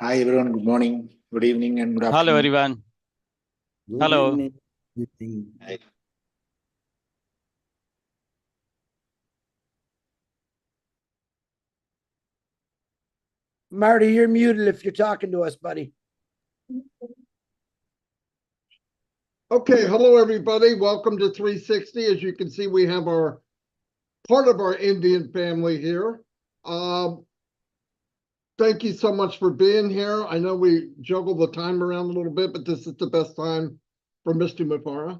Hi everyone, good morning, good evening, and good Hello, afternoon. everyone. Good Hello. evening. Good evening. Hi. Marty, you're muted if you're talking to us, buddy. Okay, hello everybody. Welcome to 360. As you can see, we have our part of our Indian family here. Thank you so much for being here. I know we juggle the time around a little bit, but this is the best time for Mr. Mufareh.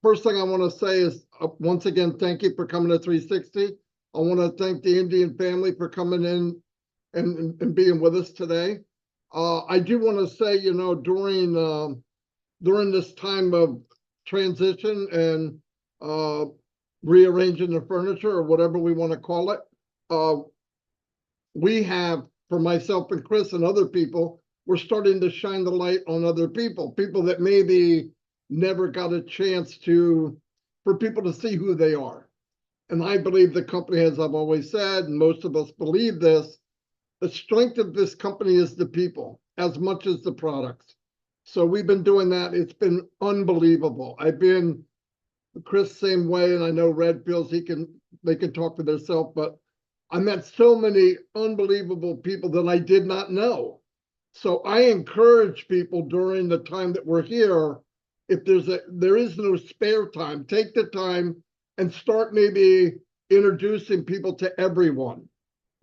First thing I want to say is once again, thank you for coming to 360. I want to thank the Indian family for coming in and being with us today. I do want to say, you know, during this time of transition and rearranging the furniture or whatever we want to call it, we have, for myself and Chris and other people, we're starting to shine the light on other people that maybe never got a chance for people to see who they are. And I believe the company, as I've always said, and most of us believe this, the strength of this company is the people as much as the products. So we've been doing that. It's been unbelievable. I've been, Chris, same way, and I know Red feels they can talk for themselves, but I met so many unbelievable people that I did not know. So I encourage people during the time that we're here, if there is no spare time, take the time and start maybe introducing people to everyone.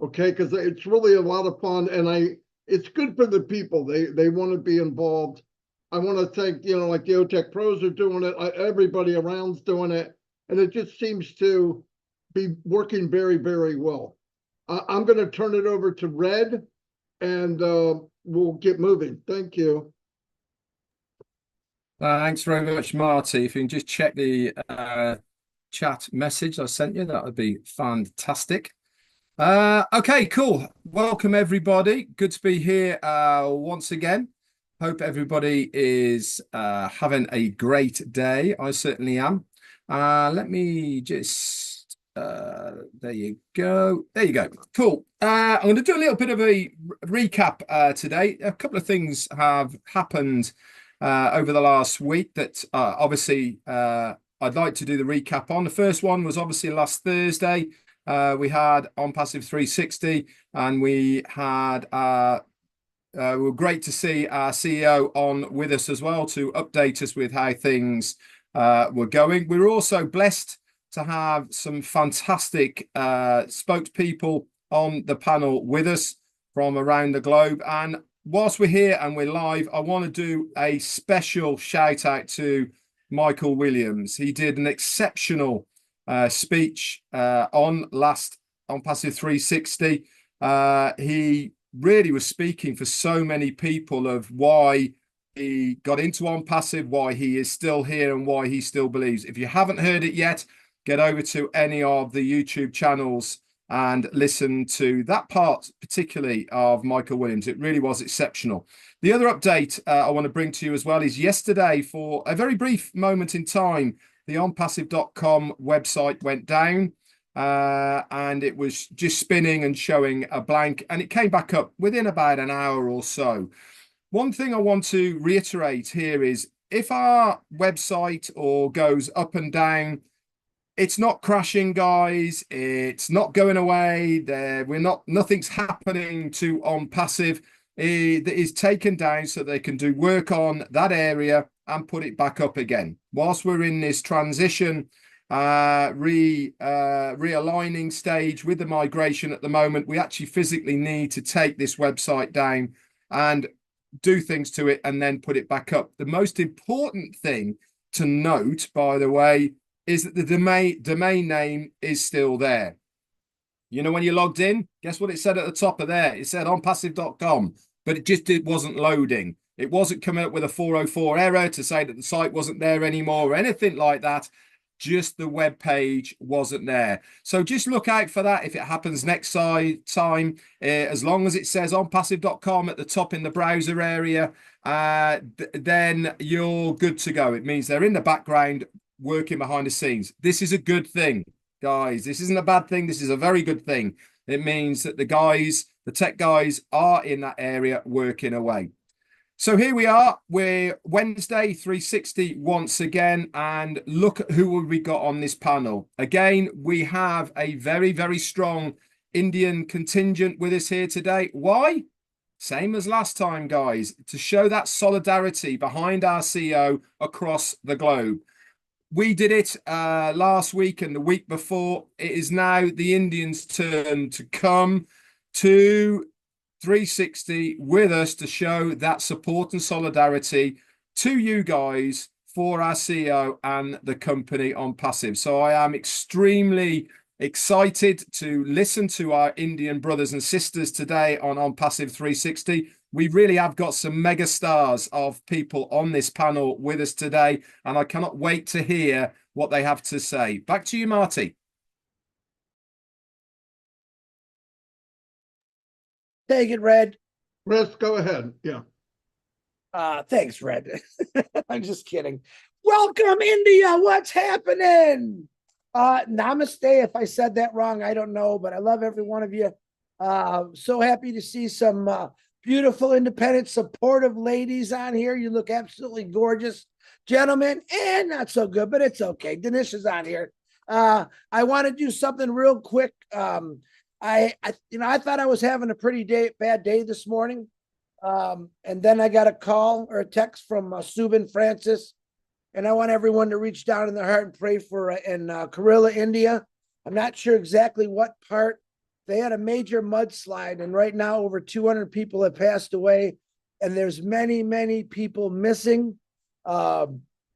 Okay, because it's really a lot of fun, and it's good for the people. They want to be involved. I want to thank, you know, like the OTech pros are doing it, everybody around's doing it, and it just seems to be working very, very well. I'm going to turn it over to Red, and we'll get moving. Thank you. Thanks very much, Marty. If you can just check the chat message I sent you, that would be fantastic. Okay, cool. Welcome, everybody. Good to be here once again. Hope everybody is having a great day. I certainly am. Let me just, there you go. There you go. Cool. I'm going to do a little bit of a recap today. A couple of things have happened over the last week that obviously I'd like to do the recap on. The first one was obviously last Thursday. We had on Passive 360, and we were great to see our CEO on with us as well to update us with how things were going. We were also blessed to have some fantastic spokespeople on the panel with us from around the globe. And whilst we're here and we're live, I want to do a special shout out to Michael Williams. He did an exceptional speech on Passive 360. He really was speaking for so many people of why he got into On Passive, why he is still here, and why he still believes. If you haven't heard it yet, get over to any of the YouTube channels and listen to that part, particularly of Michael Williams. It really was exceptional. The other update I want to bring to you as well is yesterday, for a very brief moment in time, the onpassive.com website went down. And it was just spinning and showing a blank, and it came back up within about an hour or so. One thing I want to reiterate here is if our website or goes up and down, it's not crashing, guys. It's not going away. Nothing's happening to On Passive. It is taken down so they can do work on that area and put it back up again. Whilst we're in this transition realigning stage with the migration at the moment, we actually physically need to take this website down and do things to it and then put it back up. The most important thing to note, by the way, is that the domain name is still there. You know, when you logged in, guess what it said at the top of there? It said onpassive.com, but it wasn't loading. It wasn't coming up with a 404 error to say that the site wasn't there anymore or anything like that. Just the web page wasn't there. So just look out for that if it happens next time. As long as it says onpassive.com at the top in the browser area, then you're good to go. It means they're in the background working behind the scenes. This is a good thing, guys. This isn't a bad thing. This is a very good thing. It means that the tech guys are in that area working away. So here we are. We're Wednesday 360 once again, and look at who we got on this panel. Again, we have a very, very strong Indian contingent with us here today. Why? Same as last time, guys, to show that solidarity behind our CEO across the globe. We did it last week and the week before. It is now the Indians' turn to come to 360 with us to show that support and solidarity to you guys for our CEO and the company on Passive. So I am extremely excited to listen to our Indian brothers and sisters today on Passive 360. We really have got some mega stars of people on this panel with us today, and I cannot wait to hear what they have to say. Back to you, Marty. Take it, Red. Chris, go ahead. Yeah. Thanks, Red. I'm just kidding. Welcome, India. What's happening? Namaste. If I said that wrong, I don't know, but I love every one of you. So happy to see some beautiful, independent, supportive ladies on here. You look absolutely gorgeous, gentlemen, and not so good, but it's okay. Dinesh is on here. I want to do something real quick. I thought I was having a pretty bad day this morning. And then I got a call or a text from Subin Francis, and I want everyone to reach down in their heart and pray for in Kerala, India. I'm not sure exactly what part. They had a major mudslide, and right now over 200 people have passed away, and there's many, many people missing.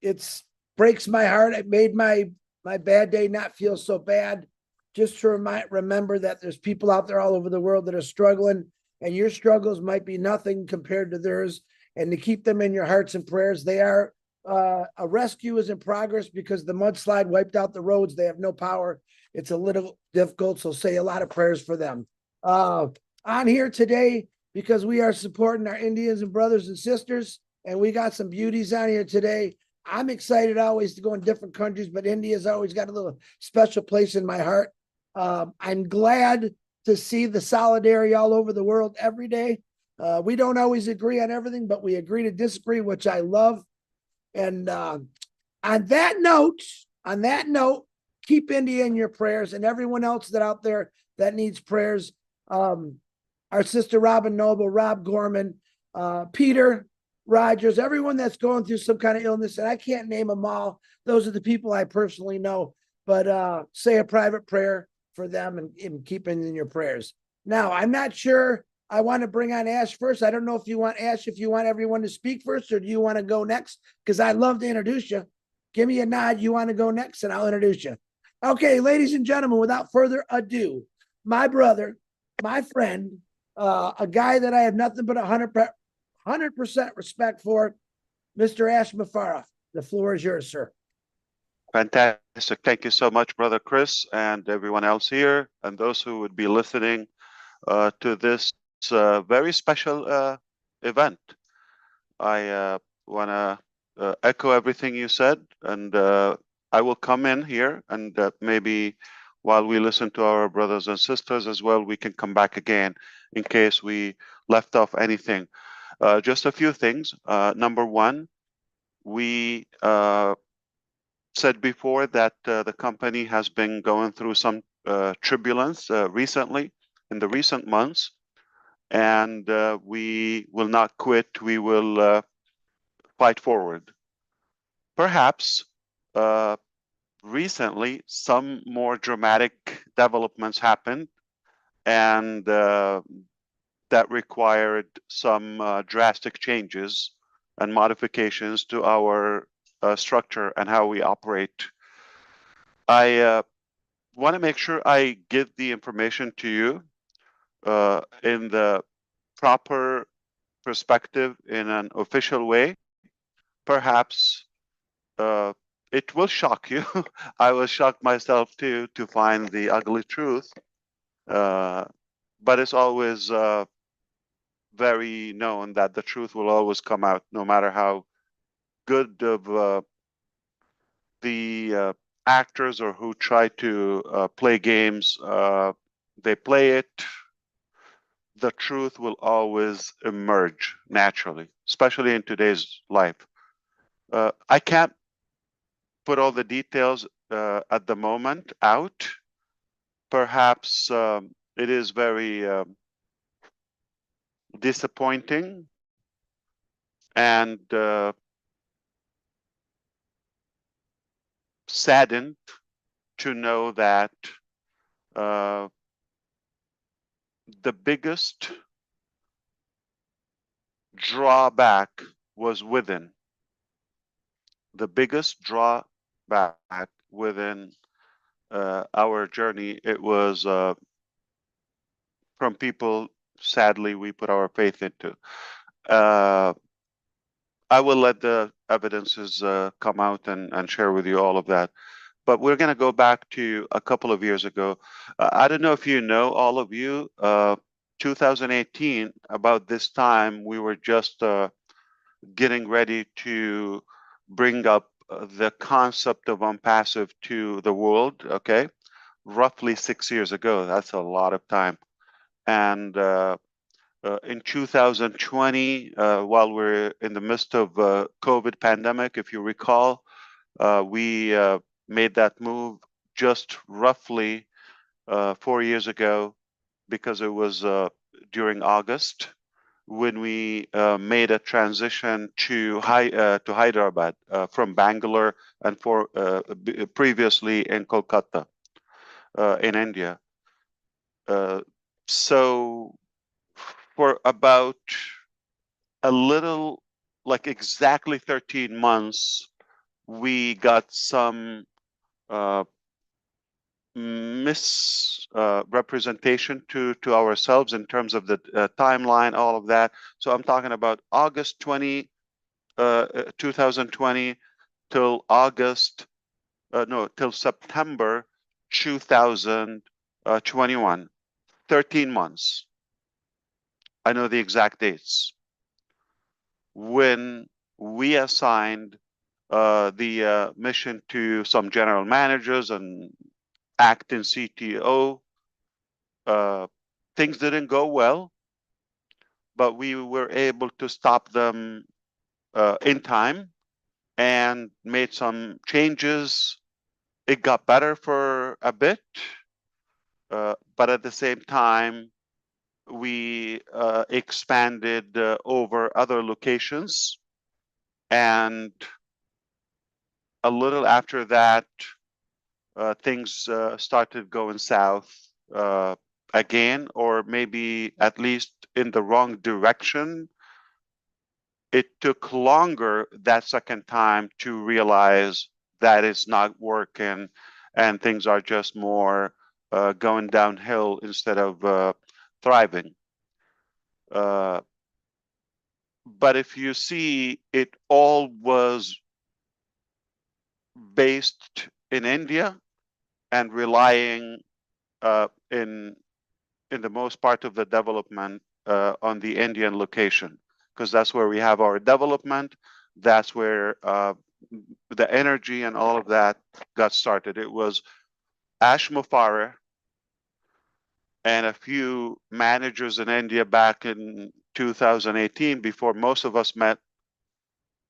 It breaks my heart. It made my bad day not feel so bad. Just to remember that there's people out there all over the world that are struggling, and your struggles might be nothing compared to theirs, and to keep them in your hearts and prayers. They are a rescue is in progress because the mudslide wiped out the roads. They have no power. It's a little difficult, so say a lot of prayers for them. On here today, because we are supporting our Indians and brothers and sisters, and we got some beauties on here today. I'm excited always to go in different countries, but India's always got a little special place in my heart. I'm glad to see the solidarity all over the world every day. We don't always agree on everything, but we agree to disagree, which I love. And on that note, keep India in your prayers, and everyone else that out there that needs prayers. Our sister Robin Noble, Rob Gorman, Peter Rogers, everyone that's going through some kind of illness, and I can't name them all. Those are the people I personally know, but say a private prayer for them and keep them in your prayers. Now, I'm not sure. I want to bring on Ash first. I don't know if you want Ash, if you want everyone to speak first, or do you want to go next? Because I'd love to introduce you. Give me a nod. You want to go next, and I'll introduce you. Okay, ladies and gentlemen, without further ado, my brother, my friend, a guy that I have nothing but 100% respect for, Mr. Ash Mufareh. The floor is yours, sir. Fantastic. Thank you so much, Brother Chris, and everyone else here, and those who would be listening to this very special event. I want to echo everything you said, and I will come in here, and maybe while we listen to our brothers and sisters as well, we can come back again in case we left off anything. Just a few things. Number one, we said before that the company has been going through some turbulence recently, in the recent months, and we will not quit. We will fight forward. Perhaps recently some more dramatic developments happened, and that required some drastic changes and modifications to our structure and how we operate. I want to make sure I give the information to you in the proper perspective, in an official way. Perhaps it will shock you. I was shocked myself too to find the ugly truth, but it's always very known that the truth will always come out, no matter how good of the actors or who try to play games they play it, the truth will always emerge naturally, especially in today's life. I can't put all the details at the moment out. Perhaps it is very disappointing and saddened to know that the biggest drawback was within. The biggest drawback within our journey, it was from people, sadly, we put our faith into. I will let the evidences come out and share with you all of that. But we're going to go back to a couple of years ago. I don't know if you know, all of you, 2018, about this time, we were just getting ready to bring up the concept of Unpassive to the world, okay? Roughly 6 years ago. That's a lot of time. And in 2020, while we're in the midst of COVID pandemic, if you recall, we made that move just roughly 4 years ago, because it was during August when we made a transition to Hyderabad from Bangalore and previously in Kolkata in India. So for about a little, like exactly 13 months, we got some misrepresentation to ourselves in terms of the timeline, all of that. So I'm talking about August 2020 till till September 2021, 13 months. I know the exact dates. When we assigned the mission to some general managers and acting CTO, things didn't go well, but we were able to stop them in time and made some changes. It got better for a bit, but at the same time, we expanded over other locations. And a little after that, things started going south again, or maybe at least in the wrong direction. It took longer that second time to realize that it's not working and things are just more going downhill instead of thriving. But if you see, it all was based in India and relying in the most part of the development on the Indian location, because that's where we have our development. That's where the energy and all of that got started. It was Mufareh and a few managers in India back in 2018, before most of us met.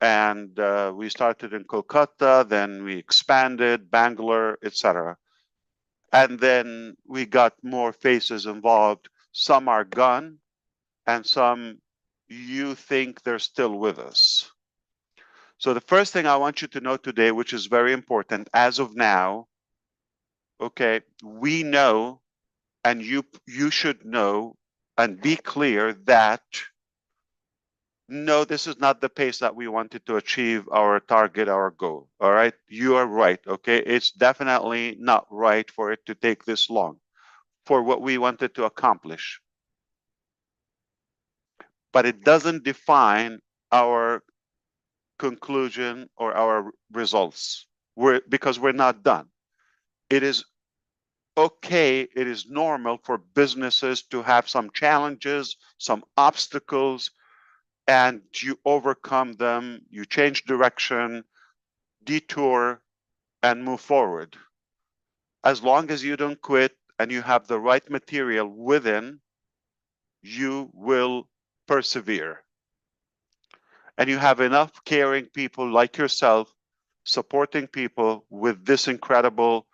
And we started in Kolkata, then we expanded, Bangalore, etc. And then we got more faces involved. Some are gone, and some you think they're still with us. So the first thing I want you to know today, which is very important, as of now, okay, we know, and you should know and be clear that no, this is not the pace that we wanted to achieve our target, our goal. All right, you are right. Okay, it's definitely not right for it to take this long for what we wanted to accomplish. But it doesn't define our conclusion or our results. Because we're not done. It is okay, it is normal for businesses to have some challenges, some obstacles, and you overcome them, you change direction, detour, and move forward. As long as you don't quit, and you have the right material within, you will persevere. And you have enough caring people like yourself supporting people with this incredible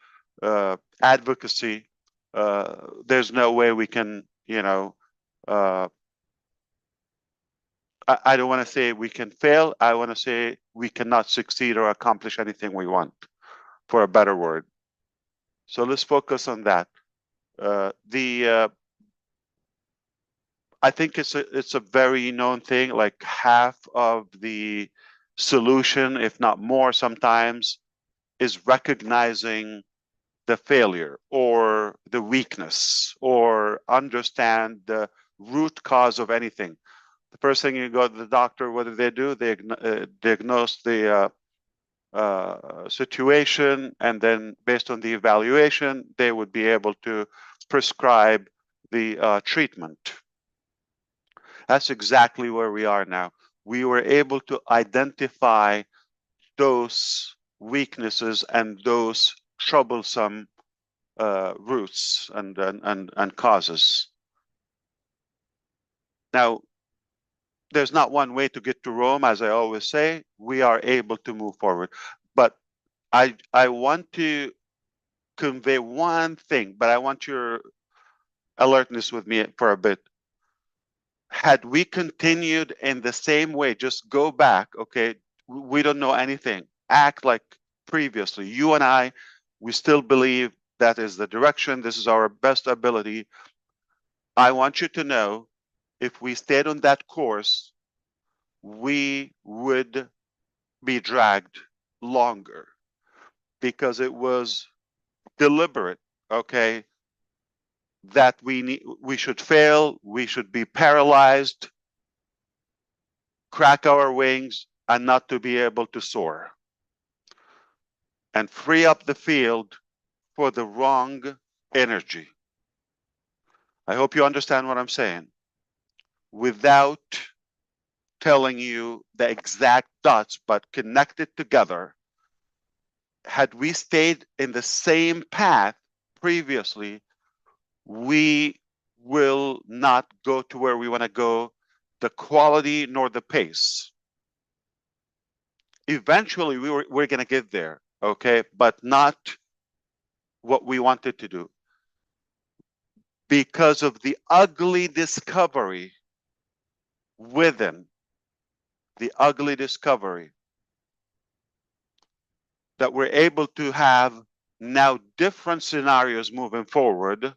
advocacy. There's no way we can, I don't want to say we can fail. I want to say we cannot succeed or accomplish anything we want, for a better word. So let's focus on that. I think it's a very known thing. Like half of the solution, if not more, sometimes, is recognizing the failure or the weakness, or understand the root cause of anything. The first thing you go to the doctor, what do? They diagnose the situation, and then based on the evaluation, they would be able to prescribe the treatment. That's exactly where we are now. We were able to identify those weaknesses and those troublesome roots and causes. Now, there's not one way to get to Rome, as I always say. We are able to move forward. But I want to convey one thing, but I want your alertness with me for a bit. Had we continued in the same way, just go back, okay, we don't know anything, act like previously, you and I, we still believe that is the direction, this is our best ability. I want you to know, if we stayed on that course, we would be dragged longer, because it was deliberate, okay, that we should fail, we should be paralyzed, crack our wings, and not to be able to soar, and free up the field for the wrong energy. I hope you understand what I'm saying. Without telling you the exact dots, but connected together, had we stayed in the same path previously, we will not go to where we want to go, the quality nor the pace. Eventually, we're going to get there, okay, but not what we wanted to do, because of the ugly discovery within, the ugly discovery that we're able to have now different scenarios moving forward.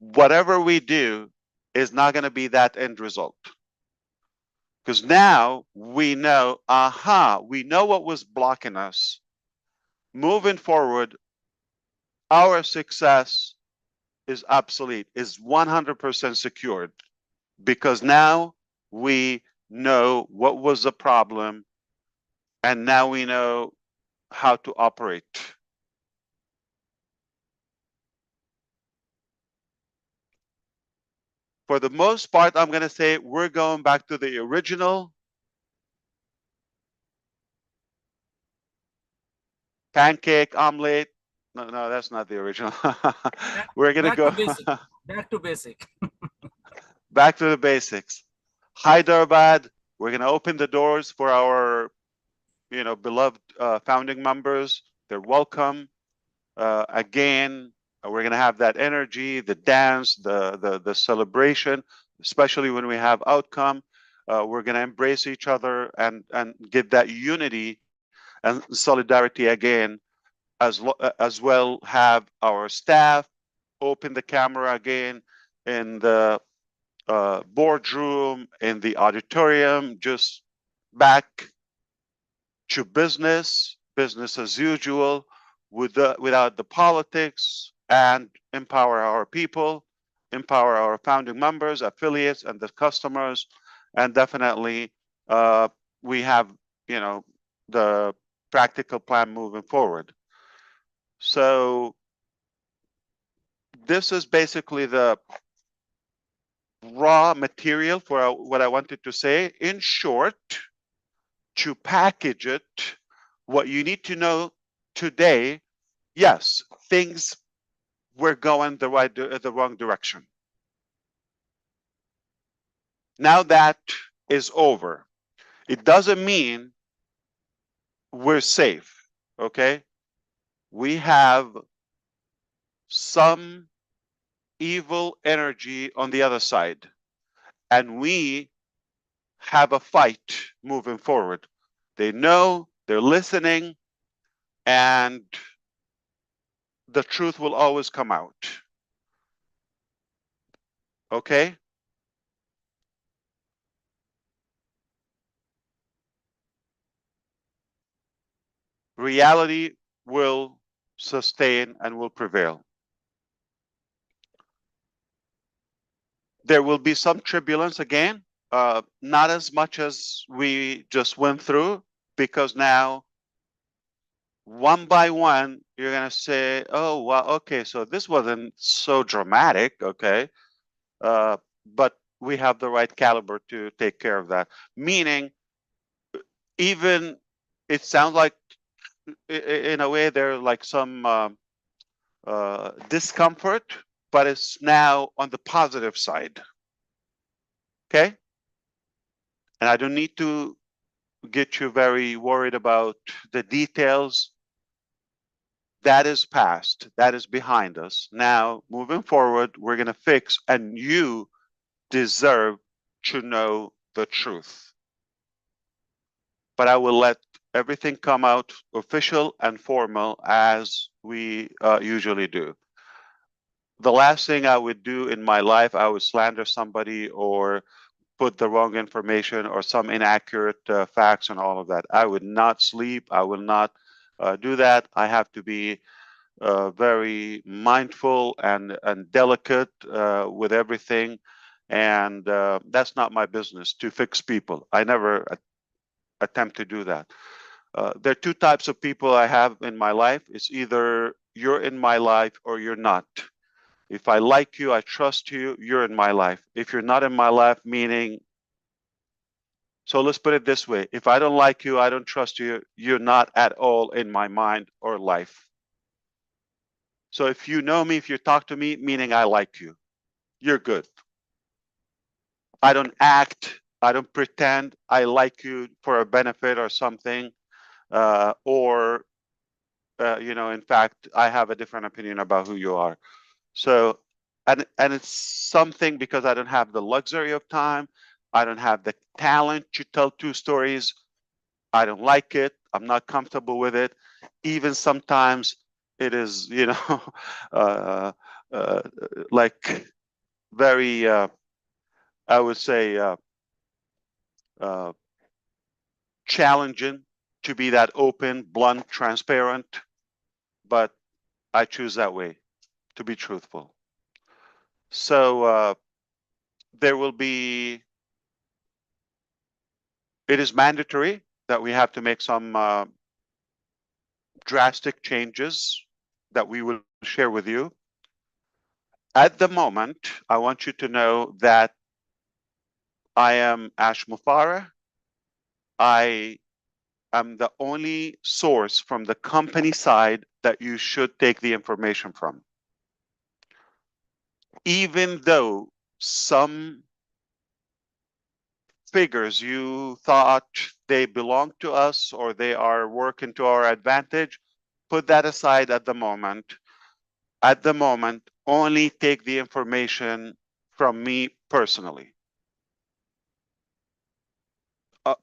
Whatever we do is not going to be that end result, because now we know, we know what was blocking us. Moving forward, our success is obsolete, is 100% secured, because now we know what was the problem, and now we know how to operate. For the most part, I'm going to say we're going back to the original pancake omelet. No, that's not the original. We're going to go back to basic. back to the basics. Hyderabad, we're going to open the doors for our, beloved founding members. They're welcome. Again, we're going to have that energy, the dance, the celebration, especially when we have outcome. We're going to embrace each other and get that unity and solidarity again, as well have our staff open the camera again in the boardroom, in the auditorium, just back to business as usual, without the politics, and empower our people, empower our founding members, affiliates, and the customers. And definitely we have, the practical plan moving forward. So this is basically the raw material for what I wanted to say. In short, to package it, what you need to know today, yes, things we're going the wrong direction. Now that is over. It doesn't mean we're safe, okay? We have some evil energy on the other side, and we have a fight moving forward. They know, they're listening, and the truth will always come out. Okay? Reality will sustain and will prevail. There will be some turbulence again, not as much as we just went through, because now, one by one, you're going to say, oh, well, okay, so this wasn't so dramatic, okay? But we have the right caliber to take care of that. Meaning, even it sounds like, in a way, there's like some discomfort, but it's now on the positive side. Okay? And I don't need to get you very worried about the details. That is past. That is behind us. Now, moving forward, we're going to fix, and you deserve to know the truth. But I will let everything come out official and formal as we usually do. The last thing I would do in my life, I would slander somebody or put the wrong information or some inaccurate facts and all of that. I would not sleep. I will not do that. I have to be very mindful and delicate with everything. And that's not my business to fix people. I never attempt to do that. There are two types of people I have in my life. It's either you're in my life or you're not. If I like you, I trust you, you're in my life. If you're not in my life, meaning, so let's put it this way. If I don't like you, I don't trust you, you're not at all in my mind or life. So if you know me, if you talk to me, meaning I like you, you're good. I don't act, I don't pretend I like you for a benefit or something, you know, in fact, I have a different opinion about who you are. So, and it's something because I don't have the luxury of time. I don't have the talent to tell two stories. I don't like it. I'm not comfortable with it. Even sometimes it is, you know, like very, I would say, challenging to be that open, blunt, transparent. But I choose that way, to be truthful. So there will be, it is mandatory that we have to make some drastic changes that we will share with you. At the moment, I want you to know that I am Ash Mufareh. I am the only source from the company side that you should take the information from. Even though some figures you thought they belong to us or they are working to our advantage, put that aside at the moment. At the moment, only take the information from me personally.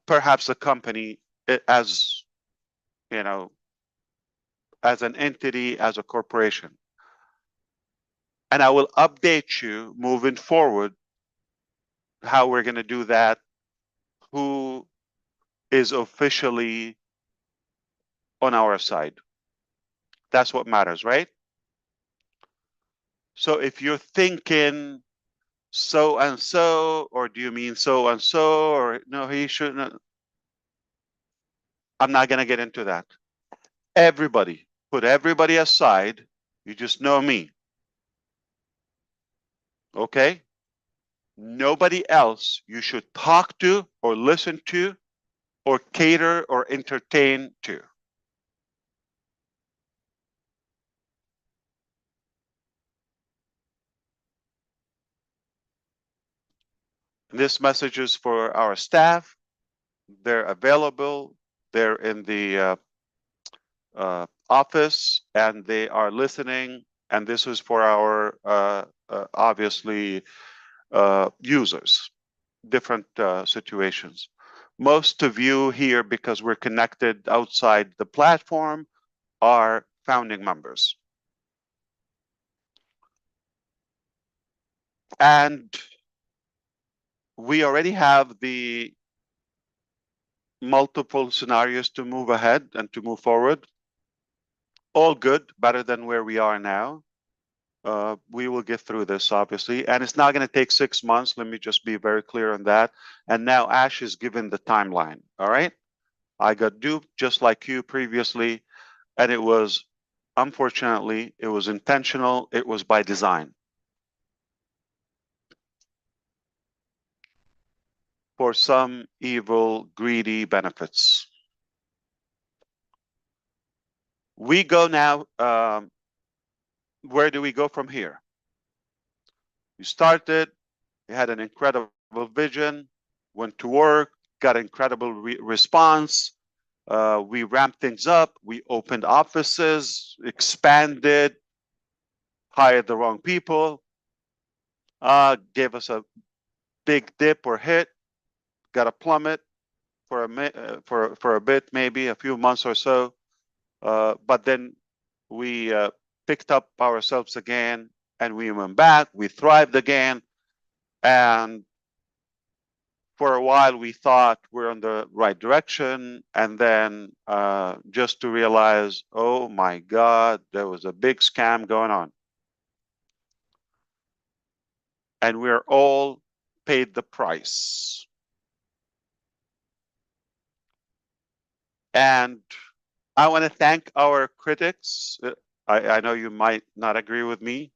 Perhaps a company as, you know, as an entity, as a corporation. And I will update you moving forward how we're going to do that, who is officially on our side. That's what matters, right? So if you're thinking so and so, or do you mean so and so, or no, he shouldn't, I'm not going to get into that. Everybody, put everybody aside. You just know me. Okay? Nobody else you should talk to or listen to or cater or entertain to. This message is for our staff. They're available. They're in the office and they are listening. And this is for our obviously users, different situations. Most of you here, because we're connected outside the platform, are founding members. And we already have the multiple scenarios to move ahead and to move forward. All good, better than where we are now. We will get through this, obviously, and it's not going to take 6 months. Let me just be very clear on that. And now Ash is given the timeline. All right. I got duped just like you previously, and it was, unfortunately, it was intentional. It was by design. For some evil, greedy benefits. We go now, where do we go from here? You started, you had an incredible vision, went to work, got incredible response. We ramped things up, we opened offices, expanded, hired the wrong people, gave us a big dip or hit, got a plummet for a bit, maybe a few months or so. But then we picked up ourselves again and we went back, we thrived again. And for a while we thought we're on the right direction. And then just to realize, oh my God, there was a big scam going on. And we're all paid the price. And I want to thank our critics. I know you might not agree with me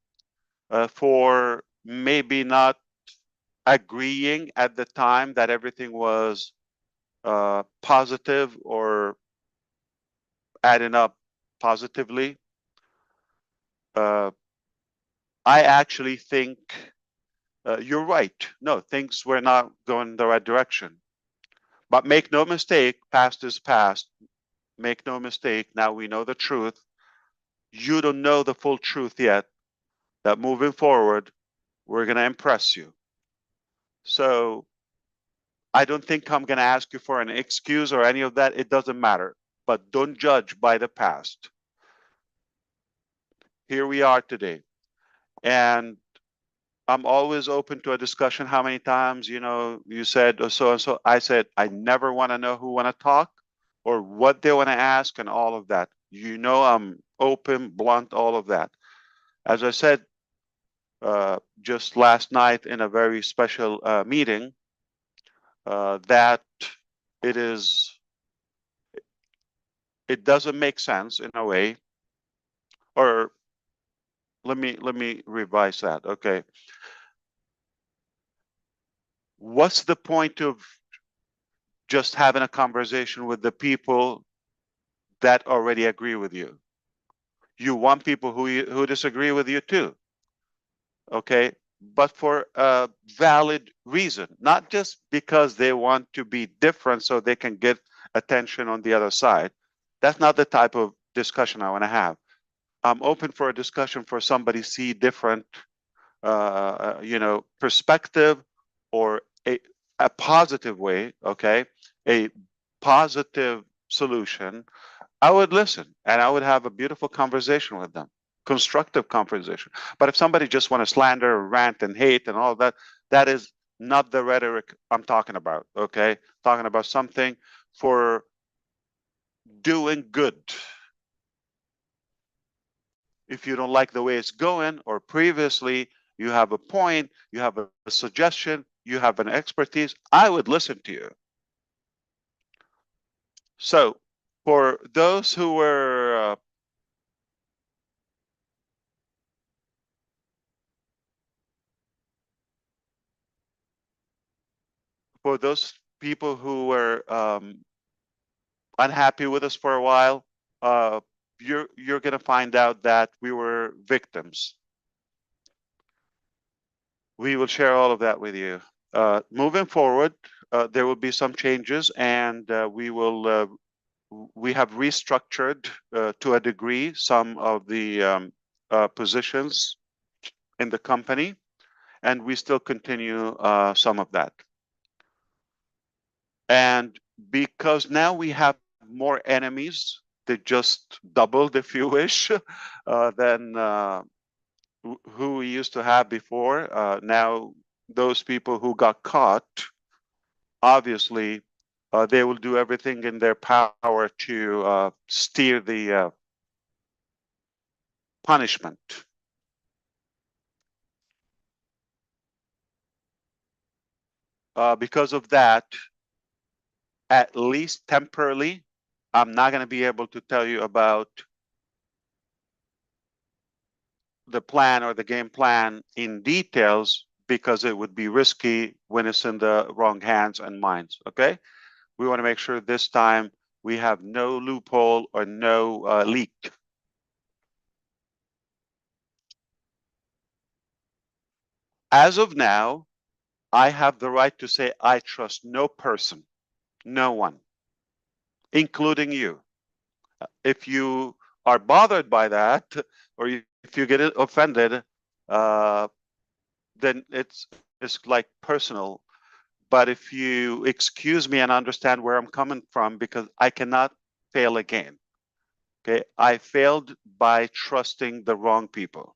for maybe not agreeing at the time that everything was positive or adding up positively. I actually think you're right. No, things were not going the right direction. But make no mistake, past is past. Make no mistake, now we know the truth. You don't know the full truth yet, that moving forward, we're going to impress you. So I don't think I'm going to ask you for an excuse or any of that. It doesn't matter. But don't judge by the past. Here we are today. And I'm always open to a discussion. How many times, you said so and so. I said, I never want to know who want to talk or what they want to ask and all of that. I'm open, blunt, all of that. As I said, just last night in a very special meeting, that it doesn't make sense in a way, or let me revise that. Okay. What's the point of just having a conversation with the people that already agree with you? You want people who disagree with you too. Okay. But for a valid reason, not just because they want to be different so they can get attention on the other side. That's not the type of discussion I want to have. I'm open for a discussion for somebody see different, perspective or a positive way, okay, a positive solution. I would listen and I would have a beautiful conversation with them. Constructive conversation. But if somebody just want to slander, rant, and hate and all that, that is not the rhetoric I'm talking about. Okay, talking about something for doing good. If you don't like the way it's going, or previously you have a point, you have a suggestion, you have an expertise, I would listen to you. So for those who were for those people who were unhappy with us for a while, you're going to find out that we were victims. We will share all of that with you. moving forward, there will be some changes, and we have restructured to a degree some of the positions in the company, and we still continue some of that. And because now we have more enemies, they just doubled, if you wish, than who we used to have before. Now, those people who got caught, obviously, they will do everything in their power to steer the punishment. Because of that, at least temporarily, I'm not going to be able to tell you about the plan or the game plan in details because it would be risky when it's in the wrong hands and minds. Okay, we want to make sure this time we have no loophole or no leak. As of now, I have the right to say I trust no person, no one, including you. If you are bothered by that, or if you get offended, then it's like personal. But if you excuse me and understand where I'm coming from, because I cannot fail again. Okay, I failed by trusting the wrong people.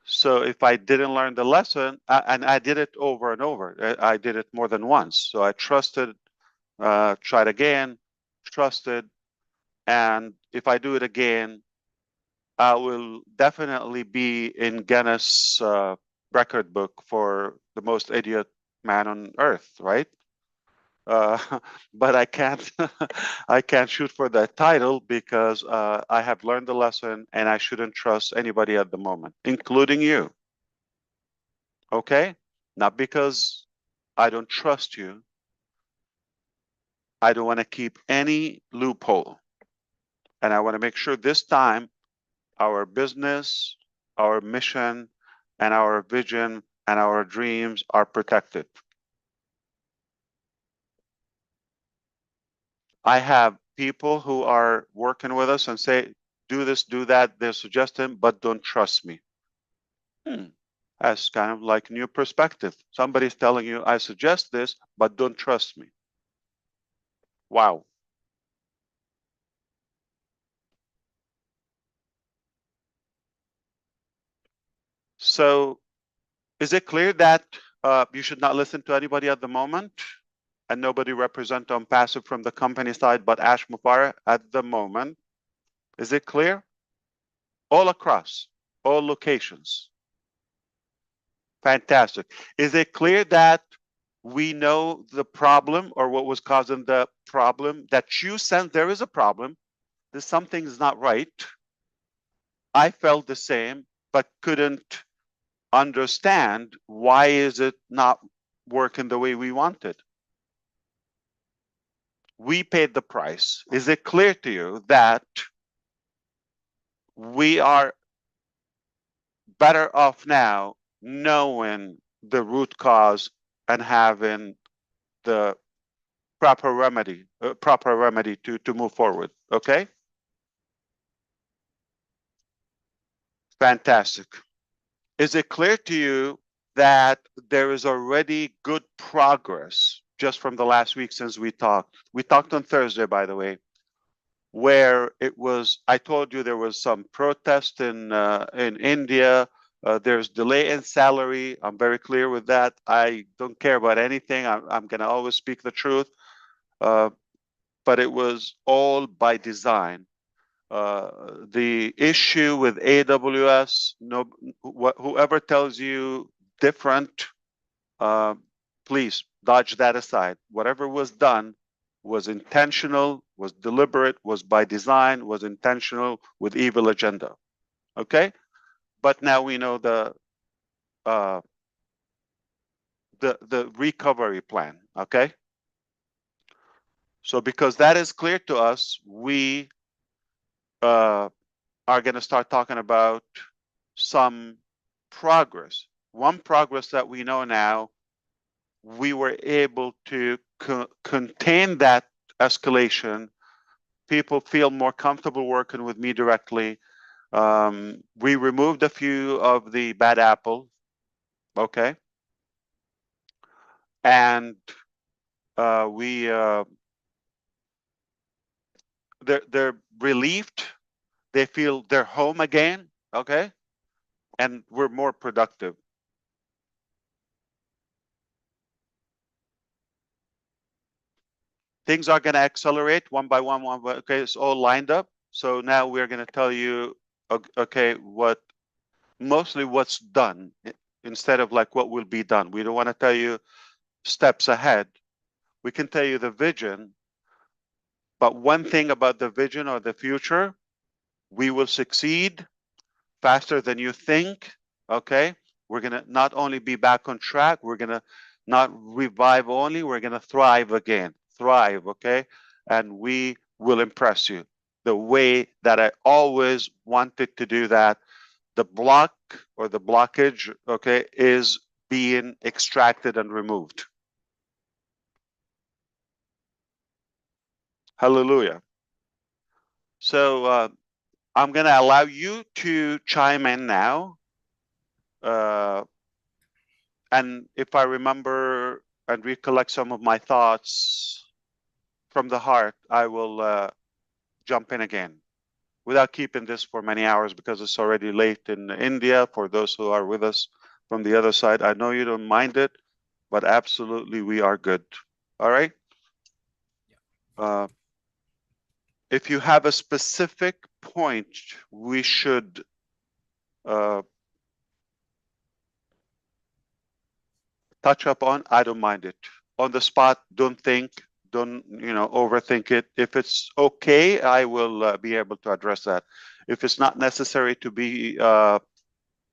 So if I didn't learn the lesson, and I did it over and over, I did it more than once. So I trusted, tried again, trusted, and if I do it again, I will definitely be in Guinness record book for the most idiot man on earth, right? But I can't I can't shoot for that title because I have learned the lesson and I shouldn't trust anybody at the moment, including you. Okay? Not because I don't trust you. I don't want to keep any loophole. And I want to make sure this time our business, our mission, and our vision and our dreams are protected. I have people who are working with us and say, do this, do that. They're suggesting, but don't trust me. That's kind of like new perspective. Somebody's telling you, I suggest this, but don't trust me. Wow. So is it clear that you should not listen to anybody at the moment and nobody represent on passive from the company side but Ash Mufareh at the moment? Is it clear? All across, all locations. Fantastic. Is it clear that we know the problem or what was causing the problem, that you sense there is a problem, that something is not right? I felt the same, but couldn't understand why is it not working the way we wanted. We paid the price. Is it clear to you that we are better off now knowing the root cause and having the proper remedy to move forward? Okay. Fantastic. Is it clear to you that there is already good progress just from the last week since we talked? We talked on Thursday, by the way, where it was, I told you there was some protest in India. There's delay in salary. I'm very clear with that. I don't care about anything. I'm going to always speak the truth. But it was all by design. The issue with AWS, whoever tells you different, please dodge that aside. Whatever was done was intentional, was deliberate, was by design, was intentional with evil agenda. Okay, but now we know the recovery plan. Okay, so because that is clear to us, we are going to start talking about some progress. One progress that we know now we were able to contain that escalation. People feel more comfortable working with me directly. We removed a few of the bad apples, okay? And they're relieved. They feel they're home again, okay? And we're more productive. Things are going to accelerate one by one, okay? It's all lined up. So now we're going to tell you, okay, mostly what's done instead of like what will be done. We don't want to tell you steps ahead. We can tell you the vision, but one thing about the vision or the future, we will succeed faster than you think, okay? We're going to not only be back on track, we're going to not revive only, we're going to thrive again. Thrive, okay? And we will impress you the way that I always wanted to do that. The block or the blockage, okay, is being extracted and removed. Hallelujah. So I'm going to allow you to chime in now. And if I remember and recollect some of my thoughts from the heart, I will jump in again without keeping this for many hours because it's already late in India for those who are with us from the other side. I know you don't mind it, but absolutely we are good. All right? If you have a specific point we should touch up on, I don't mind it. On the spot, don't think, don't overthink it. If it's okay, I will be able to address that. If it's not necessary to be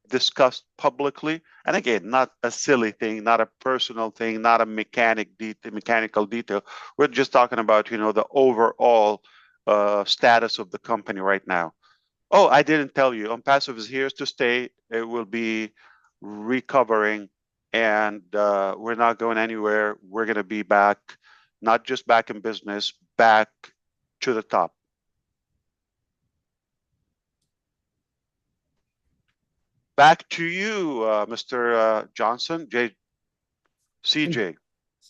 discussed publicly, and again, not a silly thing, not a personal thing, not a mechanical detail. We're just talking about the overall status of the company right now. Oh, I didn't tell you. OnPassive is here to stay. It will be recovering, and we're not going anywhere. We're going to be back, not just back in business, back to the top. Back to you, Mr. Johnson, CJ.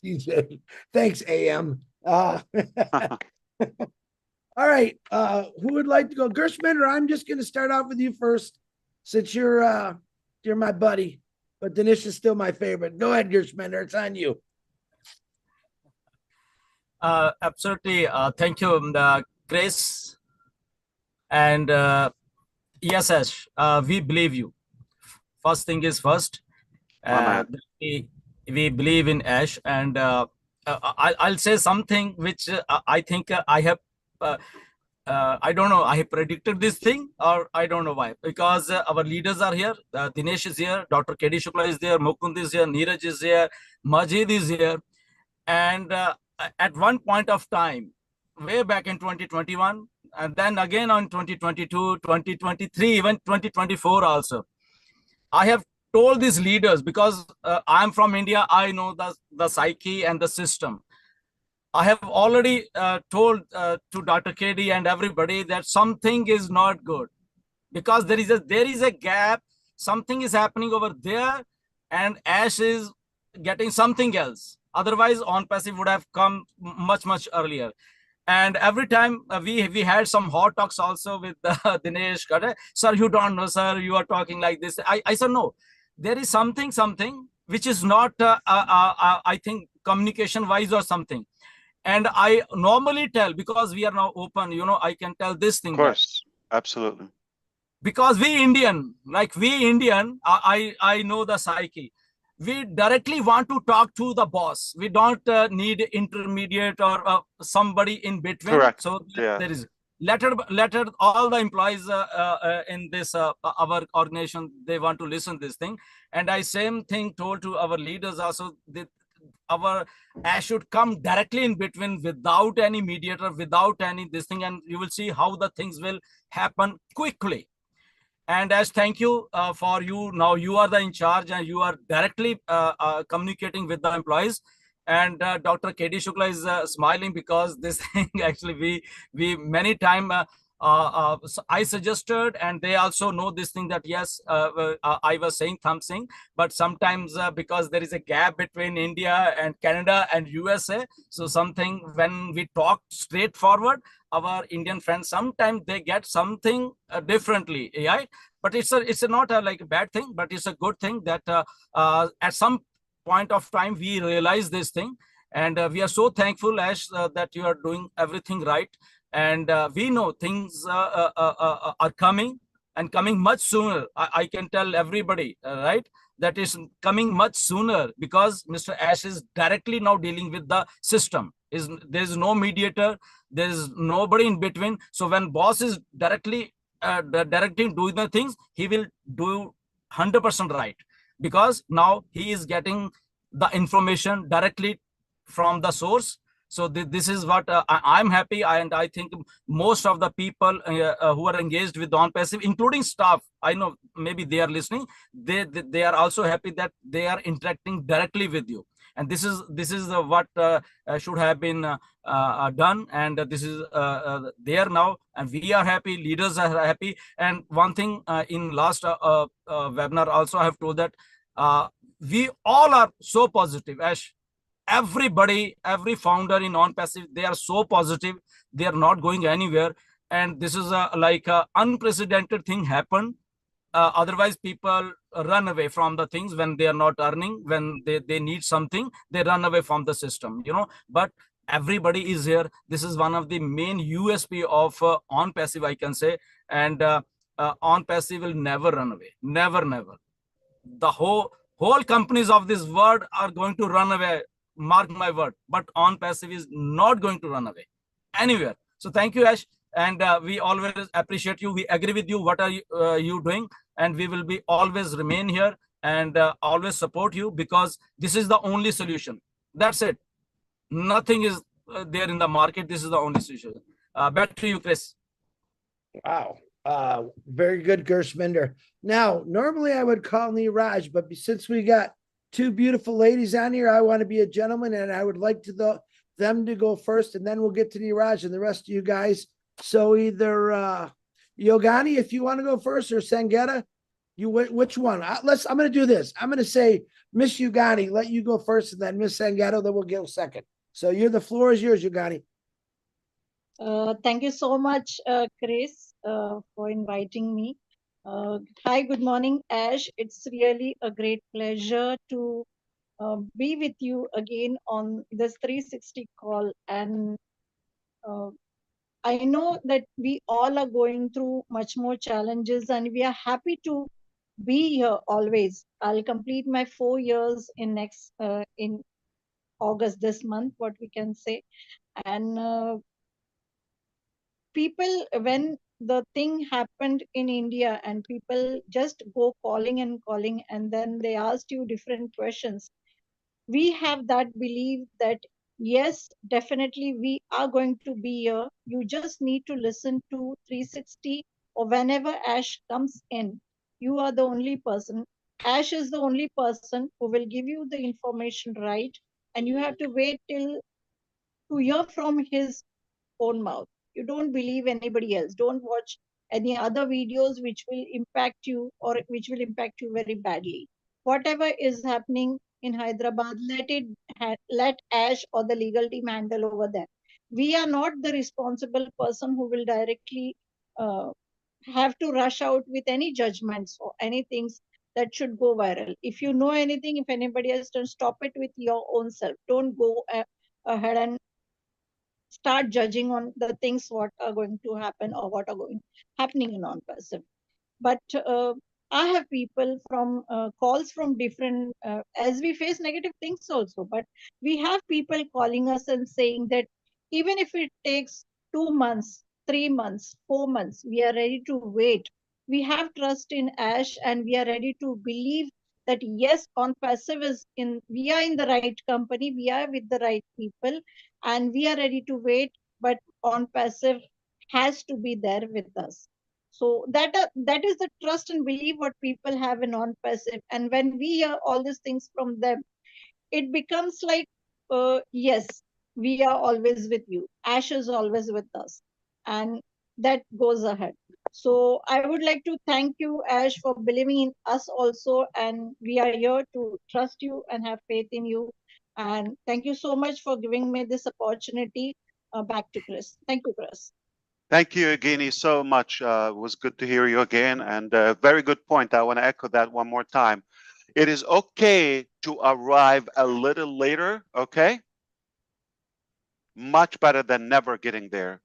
CJ, thanks, AM. All right, who would like to go? Gershman, I'm just going to start off with you first, since you're my buddy, but Dinesh is still my favorite. Go ahead, Gershman, it's on you. Absolutely. Thank you, Chris. And yes, Ash, we believe you. First thing is first. We believe in Ash, and I'll say something which I think I have. I don't know. I have predicted this thing, or I don't know why. Because our leaders are here. Dinesh is here. Dr. K.D. Shukla is there. Mukund is here. Neeraj is here. Majid is here. And at one point of time, way back in 2021, and then again on 2022, 2023, even 2024 also, I have told these leaders, because I'm from India, I know the psyche and the system. I have already told to Dr. KD and everybody that something is not good, because there is a gap. Something is happening over there, and Ash is getting something else. Otherwise, OnPassive would have come much earlier. And every time we had some hot talks also with Dinesh. Sir, you don't know, sir. You are talking like this. I said no. There is something which is not, I think, communication-wise or something. And I normally tell, because we are now open, I can tell this thing. Of course, absolutely. Because we Indian, I know the psyche. We directly want to talk to the boss. We don't need intermediate or somebody in between. Correct. So there is let all the employees in this our organization, they want to listen this thing. And I same thing told to our leaders also, that our Ash should come directly in between without any mediator, without any this thing, and you will see how the things will happen quickly. And as thank you for you. Now you are the in charge and you are directly communicating with the employees. And Dr. KD Shukla is smiling because this thing actually we many time so I suggested, and they also know this thing that yes, I was saying something, but sometimes because there is a gap between India and Canada and USA, so something when we talk straightforward, our Indian friends sometimes they get something differently, right? But it's not like a bad thing, but it's a good thing that at some point of time we realize this thing, and we are so thankful, Ash, that you are doing everything right, and we know things are coming and coming much sooner. I can tell everybody, right, that is coming much sooner because Mr. Ash is directly now dealing with the system. There's no mediator, there's nobody in between. So when boss is directly directing doing the things, he will do 100% right, because now he is getting the information directly from the source. So this is what I'm happy, and I think most of the people who are engaged with on-passive, including staff, I know maybe they are listening, they are also happy that they are interacting directly with you. And this is what should have been done, and this is there now, and we are happy, leaders are happy. And one thing in last webinar also I have told that we all are so positive, Ash. Everybody, every founder in on-passive, they are so positive, they are not going anywhere. And this is like a unprecedented thing happened. Otherwise people run away from the things when they are not earning, when they need something, they run away from the system, but everybody is here. This is one of the main USP of on-passive, I can say. And on-passive will never run away, never. The whole companies of this world are going to run away, mark my word, but on-passive is not going to run away anywhere. So thank you, Ash, and we always appreciate you. We agree with you what are you doing, and we will be always remain here and always support you, because this is the only solution. That's it. Nothing is there in the market. This is the only solution. Back to you, Chris. Wow. Very good, Gershminder. Now, normally I would call Neeraj, but since we got two beautiful ladies on here, I want to be a gentleman, and I would like them to go first, and then we'll get to Neeraj and the rest of you guys. So either Yogani, if you want to go first, or Sangeta, which one? I'm going to do this. I'm going to say Miss Yogani, let you go first, and then Miss Sangeta, then we'll go second. So the floor is yours, Yogani. Thank you so much, Chris, for inviting me. Hi, good morning, Ash. It's really a great pleasure to be with you again on this 360 call. And I know that we all are going through much more challenges, and we are happy to be here always. I'll complete my 4 years in August this month, what we can say. And people, when the thing happened in India and people just go calling, and then they asked you different questions, we have that belief that yes, definitely we are going to be here. You just need to listen to 360, or whenever Ash comes in, you are the only person. Ash is the only person who will give you the information right, and you have to wait till to hear from his own mouth. You don't believe anybody else. Don't watch any other videos which will impact you, or which will impact you very badly. Whatever is happening in Hyderabad, let Ash or the legal team handle over there. We are not the responsible person who will directly uh, have to rush out with any judgments or any things that should go viral. If you know anything, if anybody has done, stop it with your own self. Don't go ahead and start judging on the things what are going to happen or what are going happening in non-passive. But I have people from calls from different, as we face negative things also, but we have people calling us and saying that even if it takes 2 months, 3 months, 4 months, we are ready to wait. We have trust in Ash, and we are ready to believe that yes, on passive we are in the right company, we are with the right people, and we are ready to wait, but on passive has to be there with us. So that is the trust and belief what people have in non-passive. And when we hear all these things from them, it becomes like, yes, we are always with you. Ash is always with us. And that goes ahead. So I would like to thank you, Ash, for believing in us also. And we are here to trust you and have faith in you. And thank you so much for giving me this opportunity. Back to Chris. Thank you, Chris. Thank you, Evgeny, so much. It was good to hear you again. And very good point. I want to echo that one more time. It is okay to arrive a little later, okay? Much better than never getting there.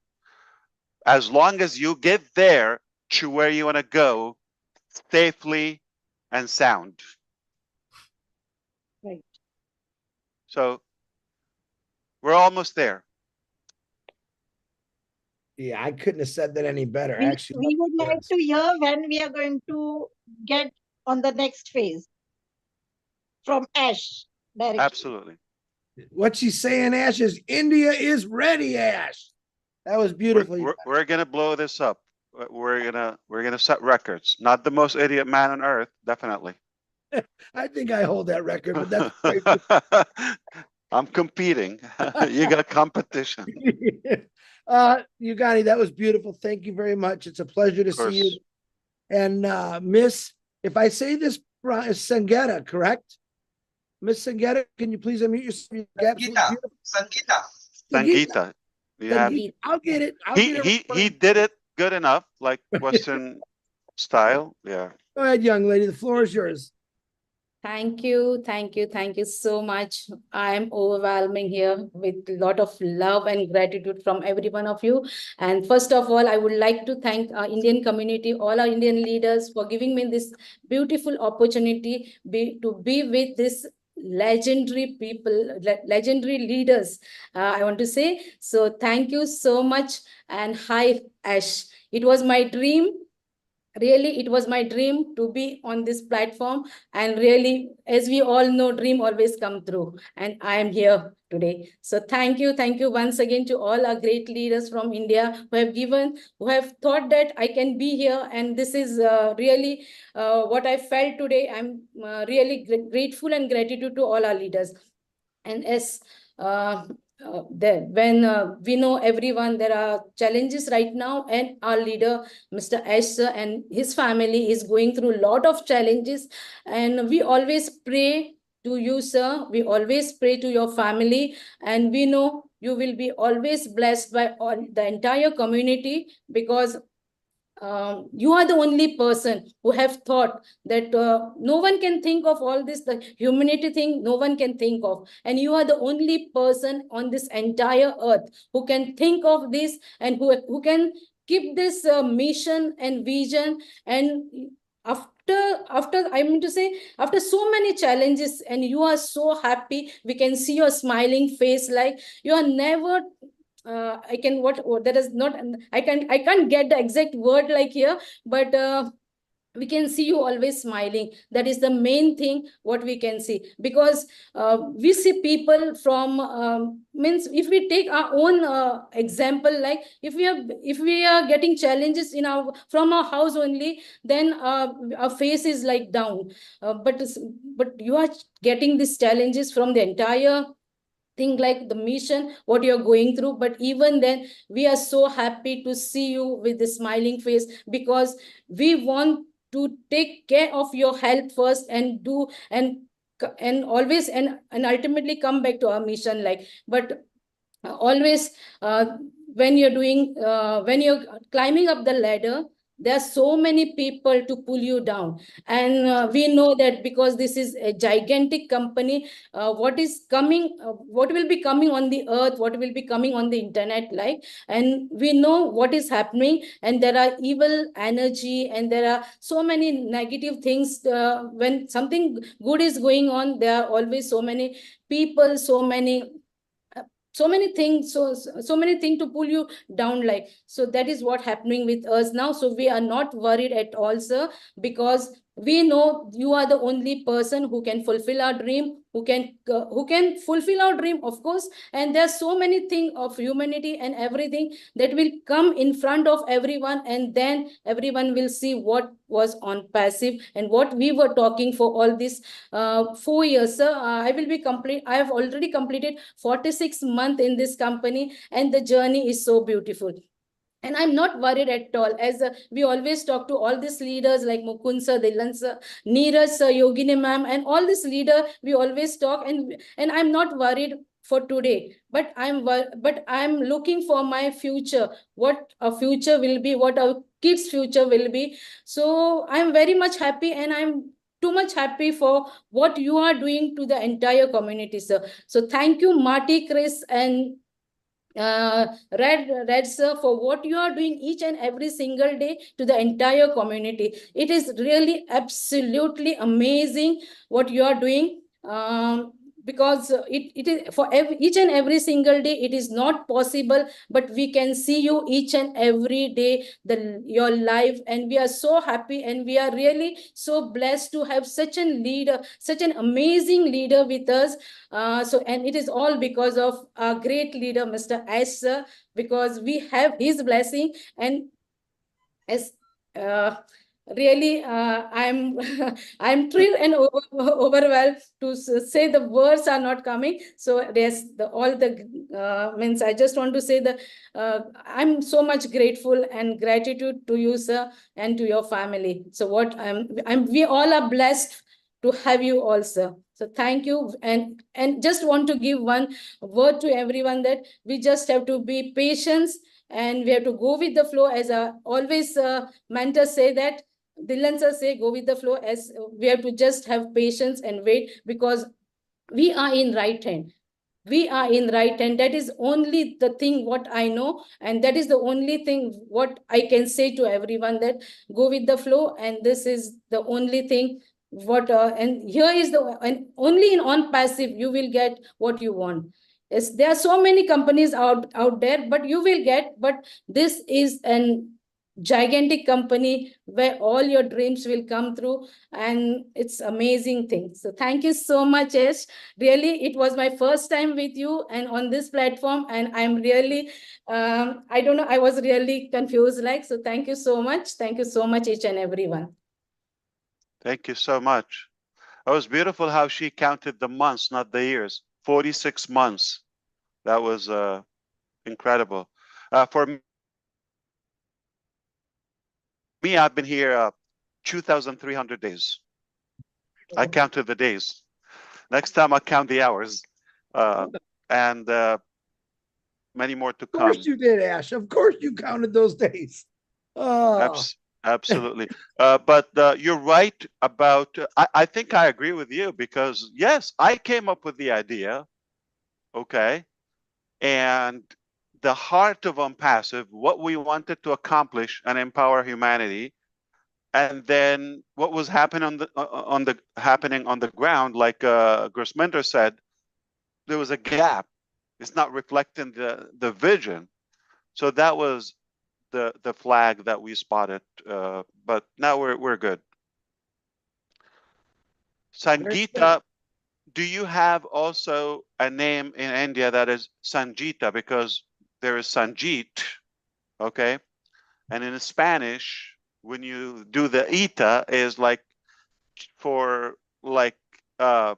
As long as you get there to where you want to go safely and sound. Right. So we're almost there. Yeah, I couldn't have said that any better. Actually, We would like to hear when we are going to get on the next phase from Ash directly. Absolutely. what she's saying, Ash, is India is ready, Ash. That was beautiful. We're gonna blow this up. We're gonna set records. Not the most idiot man on earth, definitely. I think I hold that record, but that's great. I'm competing. You got competition. Yugani, that was beautiful. Thank you very much. It's a pleasure to see you. And Miss, if I say this, is Sangeeta, correct? Miss Sangeeta, can you please unmute yourself? Sangeeta. Yeah. I'll get it. He did it good enough, like Western style. Yeah. Go ahead, young lady. The floor is yours. Thank you so much. I'm overwhelming here with a lot of love and gratitude from every one of you. And first of all, I would like to thank our Indian community, all our Indian leaders for giving me this beautiful opportunity to be with this legendary people, legendary leaders, I want to say. So thank you so much. And hi, Ash. It was my dream. Really, it was my dream to be on this platform. And really, as we all know, dream always come true. And I am here today. So thank you once again to all our great leaders from India who have thought that I can be here. And this is really what I felt today. I'm really grateful and gratitude to all our leaders. And as when we know everyone, there are challenges right now, and our leader, Mr. Ash and his family is going through a lot of challenges. And we always pray to you, sir. We always pray to your family, and we know you will be always blessed by all the entire community, because you are the only person who have thought that no one can think of all this, the humanity thing, no one can think of. And you are the only person on this entire earth who can think of this, and who can keep this mission and vision. And after I mean to say, after so many challenges, and you are so happy, we can see your smiling face, like you are never I can what that is not I can't get the exact word like here, but we can see you always smiling. That is the main thing what we can see, because we see people from means, if we take our own example, like if we are getting challenges in from our house only, then our face is like down, but you are getting these challenges from the entire thing, like the mission what you're going through. But even then, we are so happy to see you with the smiling face, because we want to take care of your health first, and do and always and ultimately come back to our mission, like. But always when you're climbing up the ladder, there are so many people to pull you down. And we know that because this is a gigantic company, what will be coming on the earth, what will be coming on the internet, like. And we know what is happening, and there are evil energy, and there are so many negative things. When something good is going on, there are always so many people, so many things, so many things to pull you down, like. So that is what happening with us now. So we are not worried at all, sir, because we know you are the only person who can fulfill our dream, who can fulfill our dream, of course. And there's so many things of humanity and everything that will come in front of everyone, and then everyone will see what was on passive and what we were talking for all these 4 years. Sir, I have already completed 46 months in this company, and the journey is so beautiful. And I'm not worried at all. As we always talk to all these leaders like Mukund sir, Dilan sir, Neeraj sir, Yogini ma'am, and all these leaders, we always talk, and I'm not worried for today, but I'm looking for my future, what a future will be, what our kids' future will be. So I'm very much happy, and I'm too much happy for what you are doing to the entire community, sir. So thank you, Marty, Chris, and Red sir, for what you are doing each and every single day to the entire community. It is really absolutely amazing what you are doing. Because it is for each and every single day, it is not possible, but we can see you each and every day, your life, and we are so happy, and we are really so blessed to have such a leader, such an amazing leader with us. And it is all because of our great leader, Mr. Ash sir, because we have his blessing. And as really, I'm I'm thrilled and overwhelmed to say the words are not coming. So there's all the means. I just want to say that I'm so much grateful and gratitude to you, sir, and to your family. So we all are blessed to have you all, sir. So thank you, and just want to give one word to everyone that we just have to be patient, and we have to go with the flow. As always mentors say that, Dylan sir say, go with the flow. As we have to just have patience and wait, because we are in right hand. We are in right hand. That is only the thing what I know, and that is the only thing what I can say to everyone, that go with the flow. And this is the only thing what and here is and only in on passive you will get what you want. Yes, there are so many companies out there, but you will get, but this is an gigantic company where all your dreams will come through, and it's amazing thing. So thank you so much, Ash. Really, it was my first time with you and on this platform, and I'm really I don't know, I was really confused, like. So thank you so much. Thank you so much, each and everyone. Thank you so much. It was beautiful how she counted the months, not the years. 46 months. That was incredible. For me, I've been here 2,300 days. I counted the days. Next time I'll count the hours. And many more to Of come. course you did, Ash. Of course you counted those days. Oh. Absolutely. But you're right about, I think I agree with you, because yes, I came up with the idea, okay? And the heart of OnPassive, what we wanted to accomplish and empower humanity, and then what was happening happening on the ground, like Grossminder said, there was a gap. It's not reflecting the vision. So that was the flag that we spotted, but now we're good. Sangeeta, do you have also a name in India that is Sangeeta? Because there is Sanjeet, okay? And in Spanish, when you do the ita, is like for like a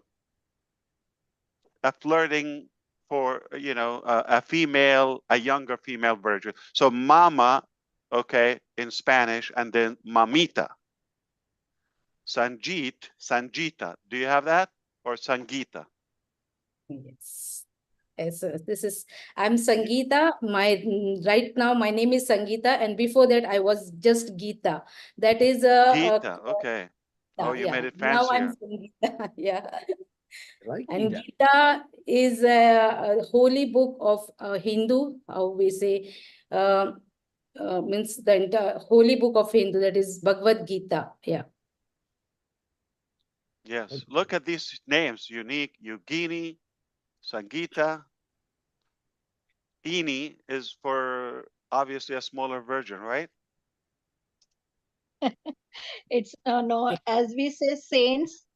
flirting for, you know, a female, a younger female version. So mama, okay, in Spanish, and then mamita. Sanjeet, Sangeeta. Do you have that? Or Sangeeta? Yes. Yes, I'm Sangeeta. Right now my name is Sangeeta, and before that I was just Geeta. That is Geeta, okay. Oh, you made it Now I'm fancier. Sangeeta. Yeah. Like And Gita. Gita is a holy book of Hindu, how we say, means the entire holy book of Hindu, that is Bhagavad Gita. Yeah. Yes, look at these names, unique, Yogini, Sangeeta. Ini is for obviously a smaller version, right? It's no, as we say, saints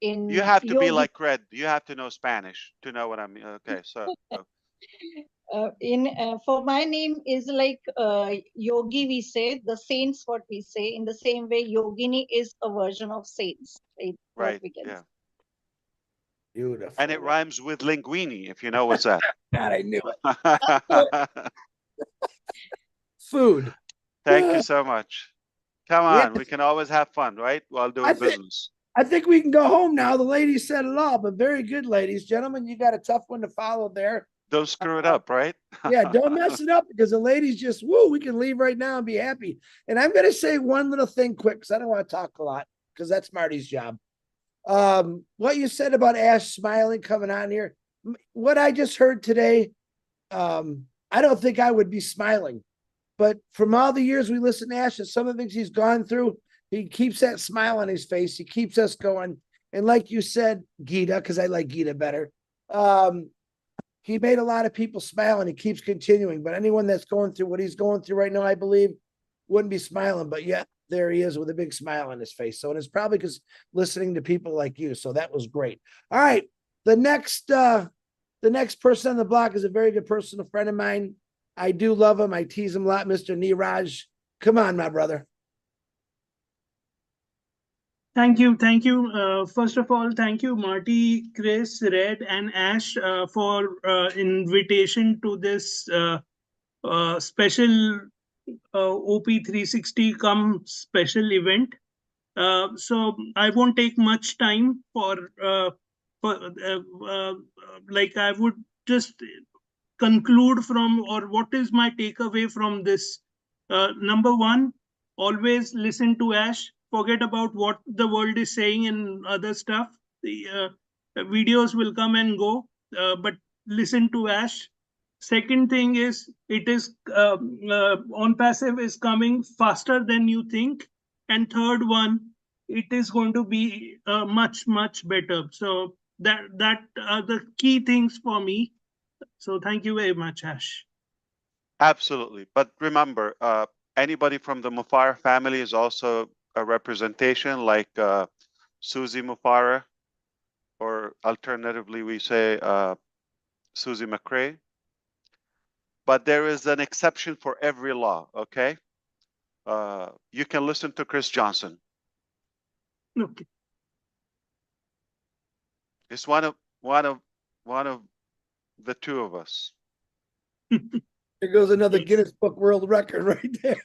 in You have to be yogi. like Red. You have to know Spanish to know what I mean. Okay, so For my name is like yogi. We say the saints. What we say in the same way, yogini is a version of saints. Right? What right, we can yeah. say. Beautiful. And it rhymes with linguini, if you know what's that. God, I knew it. Food. Thank you so much. Come Yeah. on, we can always have fun, right? While doing business. I think we can go home now. The ladies said it all, but very good, ladies. Gentlemen, you got a tough one to follow there. Don't screw it up, right? Yeah, don't mess it up because the ladies just, woo, we can leave right now and be happy. And I'm going to say one little thing quick because I don't want to talk a lot because that's Marty's job. What you said about Ash smiling coming on here, what I just heard today, I don't think I would be smiling. But from all the years we listen to Ash and some of the things he's gone through, he keeps that smile on his face. He keeps us going. And like you said, Gita, because I like Gita better, he made a lot of people smile and he keeps continuing. But anyone that's going through what he's going through right now, I believe, wouldn't be smiling. But yet there he is with a big smile on his face. So it's probably because listening to people like you. So that was great. All right. The next person on the block is a very good personal friend of mine. I do love him. I tease him a lot, Mr. Neeraj. Come on, my brother. Thank you. Thank you. First of all, thank you, Marty, Chris, Red, and Ash for invitation to this special OP360 come special event. So I won't take much time like I would just conclude from, or what is my takeaway from this? Number one, always listen to Ash. Forget about what the world is saying and other stuff. The videos will come and go, but listen to Ash. Second thing is, it is on passive is coming faster than you think. And third one, it is going to be much better. So that are the key things for me. So thank you very much, Ash. Absolutely. But remember, anybody from the Mufareh family is also a representation, like Susie Mufareh, or alternatively we say Susie McCrae. But there is an exception for every law, okay? You can listen to Chris Johnson. Okay. It's one of the two of us. There goes another Guinness Book World Record right there.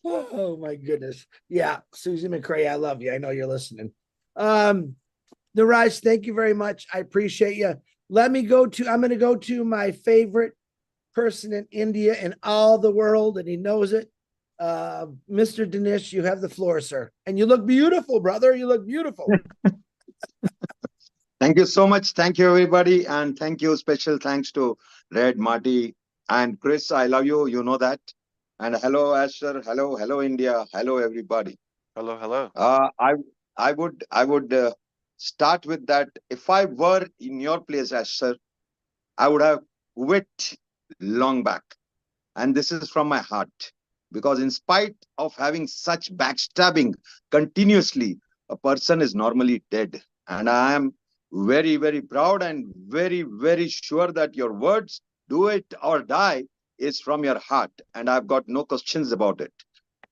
Oh my goodness. Yeah, Susie McCrae, I love you. I know you're listening. Neeraj, thank you very much. I appreciate you. I'm going to go to my favorite person in India and all the world, and he knows it. Mr. Dinesh, you have the floor, sir. And you look beautiful, brother. You look beautiful. Thank you so much. Thank you, everybody. And thank you. Special thanks to Red, Marty, and Chris. I love you. You know that. And hello, Asher. Hello, India. Hello, everybody. Hello. I would start with that. If I were in your place, Asher, I would have quit long back. And this is from my heart. Because in spite of having such backstabbing continuously, a person is normally dead. And I am very, very proud and very, very sure that your words, do it or die, is from your heart. And I've got no questions about it.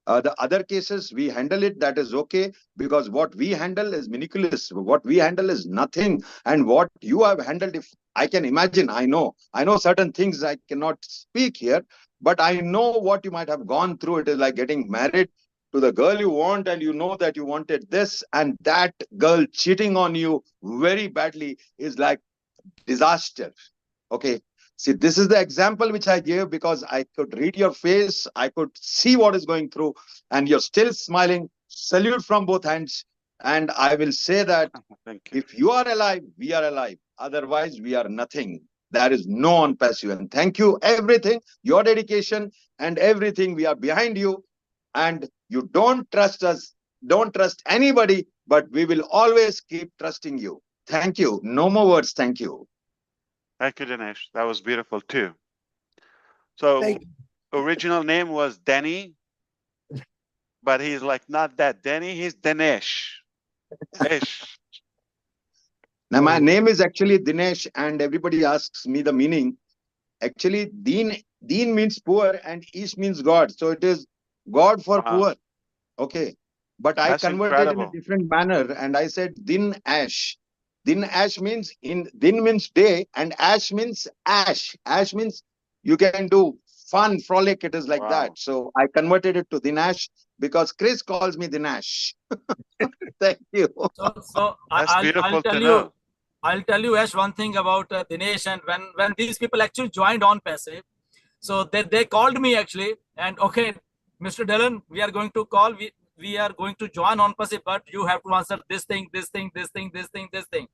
The other cases, we handle it, that is okay, because what we handle is miraculous. What we handle is nothing. And what you have handled, if I can imagine, I know certain things I cannot speak here, but I know what you might have gone through. It is like getting married to the girl you want, and you know that you wanted this, and that girl cheating on you very badly is like disaster. Okay. See, this is the example which I gave because I could read your face. I could see what is going through, and you're still smiling. Salute from both hands. And I will say that if you are alive, we are alive. Otherwise, we are nothing. There is no on passive. And thank you, everything, your dedication and everything. We are behind you. And you don't trust us. Don't trust anybody, but we will always keep trusting you. Thank you. No more words. Thank you. Thank you, Dinesh. That was beautiful too. So original name was Denny, but he's like, not that Denny, he's Dinesh. Ish. Now, my name is actually Dinesh, and everybody asks me the meaning. Actually, Deen means poor, and Ish means God. So it is God for Wow. poor. Okay. But I That's converted in a incredible. different manner, and I said Din Ash. Din Ash means Din means day, and Ash means ash. Ash means you can do fun, frolic. It is like Wow. that. So I converted it to Dinash because Chris calls me Dinash. Thank you. So That's I'll beautiful tell to you. know. I'll tell you, Ash, one thing about Dinesh, and when these people actually joined on passive, so they called me actually, and okay, Mr. Dylan, we are going to call, we are going to join on passive, but you have to answer this thing, this thing, this thing, this thing, this thing.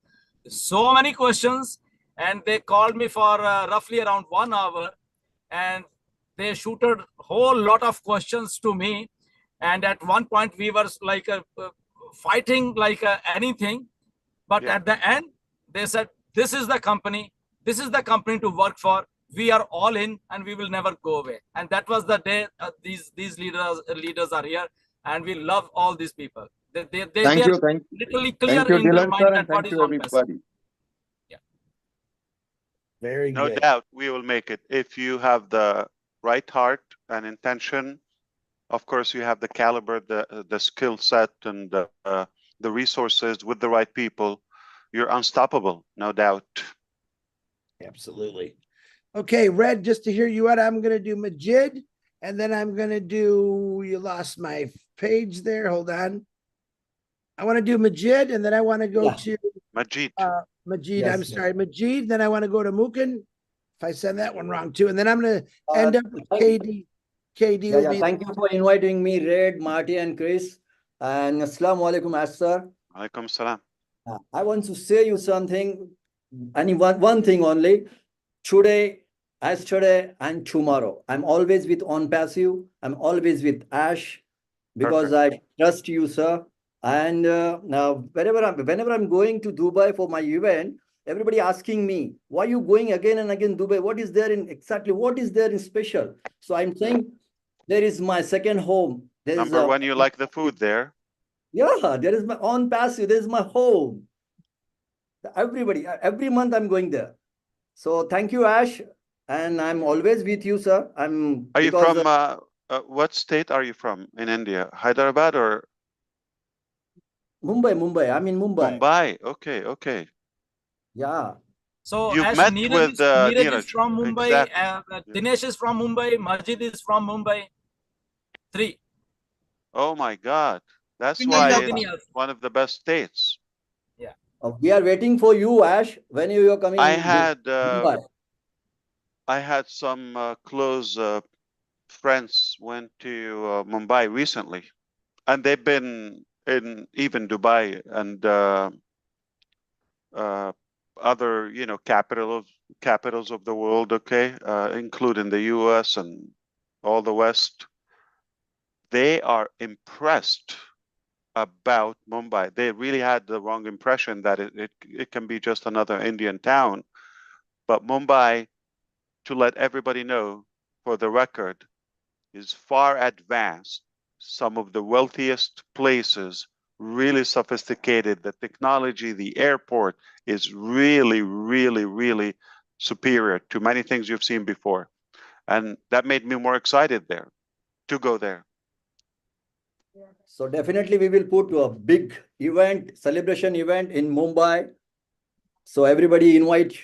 So many questions, and they called me for roughly around 1 hour, and they shooted whole lot of questions to me, and at one point we were like fighting like anything. But Yeah. at the end, they said, this is the company to work for. We are all in, and we will never go away. And that was the day these leaders are here, and we love all these people. They Thank are you. literally clear Thank you, in their Dylan mind sir, that and what thank is you, on passive. everybody. Very No good. doubt we will make it if you have the right heart and intention. Of course, you have the caliber, the skill set, and the resources with the right people. You're unstoppable, no doubt. Absolutely. Okay, Red, just to hear you out, I'm going to do Majid, and then I'm going to do, you lost my page there. Hold on. I want to do Majid, and then I want to go to Majid. Majid. Yes, I'm yes. sorry, Majid. Then I want to go to Mukin, if I said that one wrong too. And then I'm going to end up with KD. KD Yeah, will yeah. be. Thank you for inviting me, Red, Marty, and Chris. And Assalamu alaikum, Ash sir. Alaikum salam. I want to say you something, one thing only. Today, yesterday, and tomorrow. I'm always with On Passive. I'm always with Ash because I trust you, sir. And now, whenever I'm going to Dubai for my event, everybody asking me, why are you going again and again Dubai? What is there in special? So I'm saying there is my second home. There is Number one, you like the food there. Yeah, there is my On Passive. There is my home. Everybody, every month I'm going there. So thank you, Ash, and I'm always with you, sir. Are you from what state are you from in India? Hyderabad or Mumbai? I'm in Mumbai. Mumbai? Okay, okay. Yeah. So You've Ash, met Neeraj with is Neeraj. from Mumbai, Exactly. Dinesh is from Mumbai, Majid is from Mumbai. 3. Oh my God, that's And why Yogini it's also. one of the best states. Yeah. We are waiting for you, Ash. When you are coming? I had some close friends went to Mumbai recently, and they've been in even Dubai and other, capitals of the world. Okay, including the U.S. and all the West. They are impressed about Mumbai. They really had the wrong impression that it can be just another Indian town. But Mumbai, to let everybody know, for the record, is far advanced. Some of the wealthiest places, really sophisticated. The technology, the airport is really, really, really superior to many things you've seen before. And that made me more excited there to go there. So definitely we will put a big celebration event in Mumbai. So everybody invite.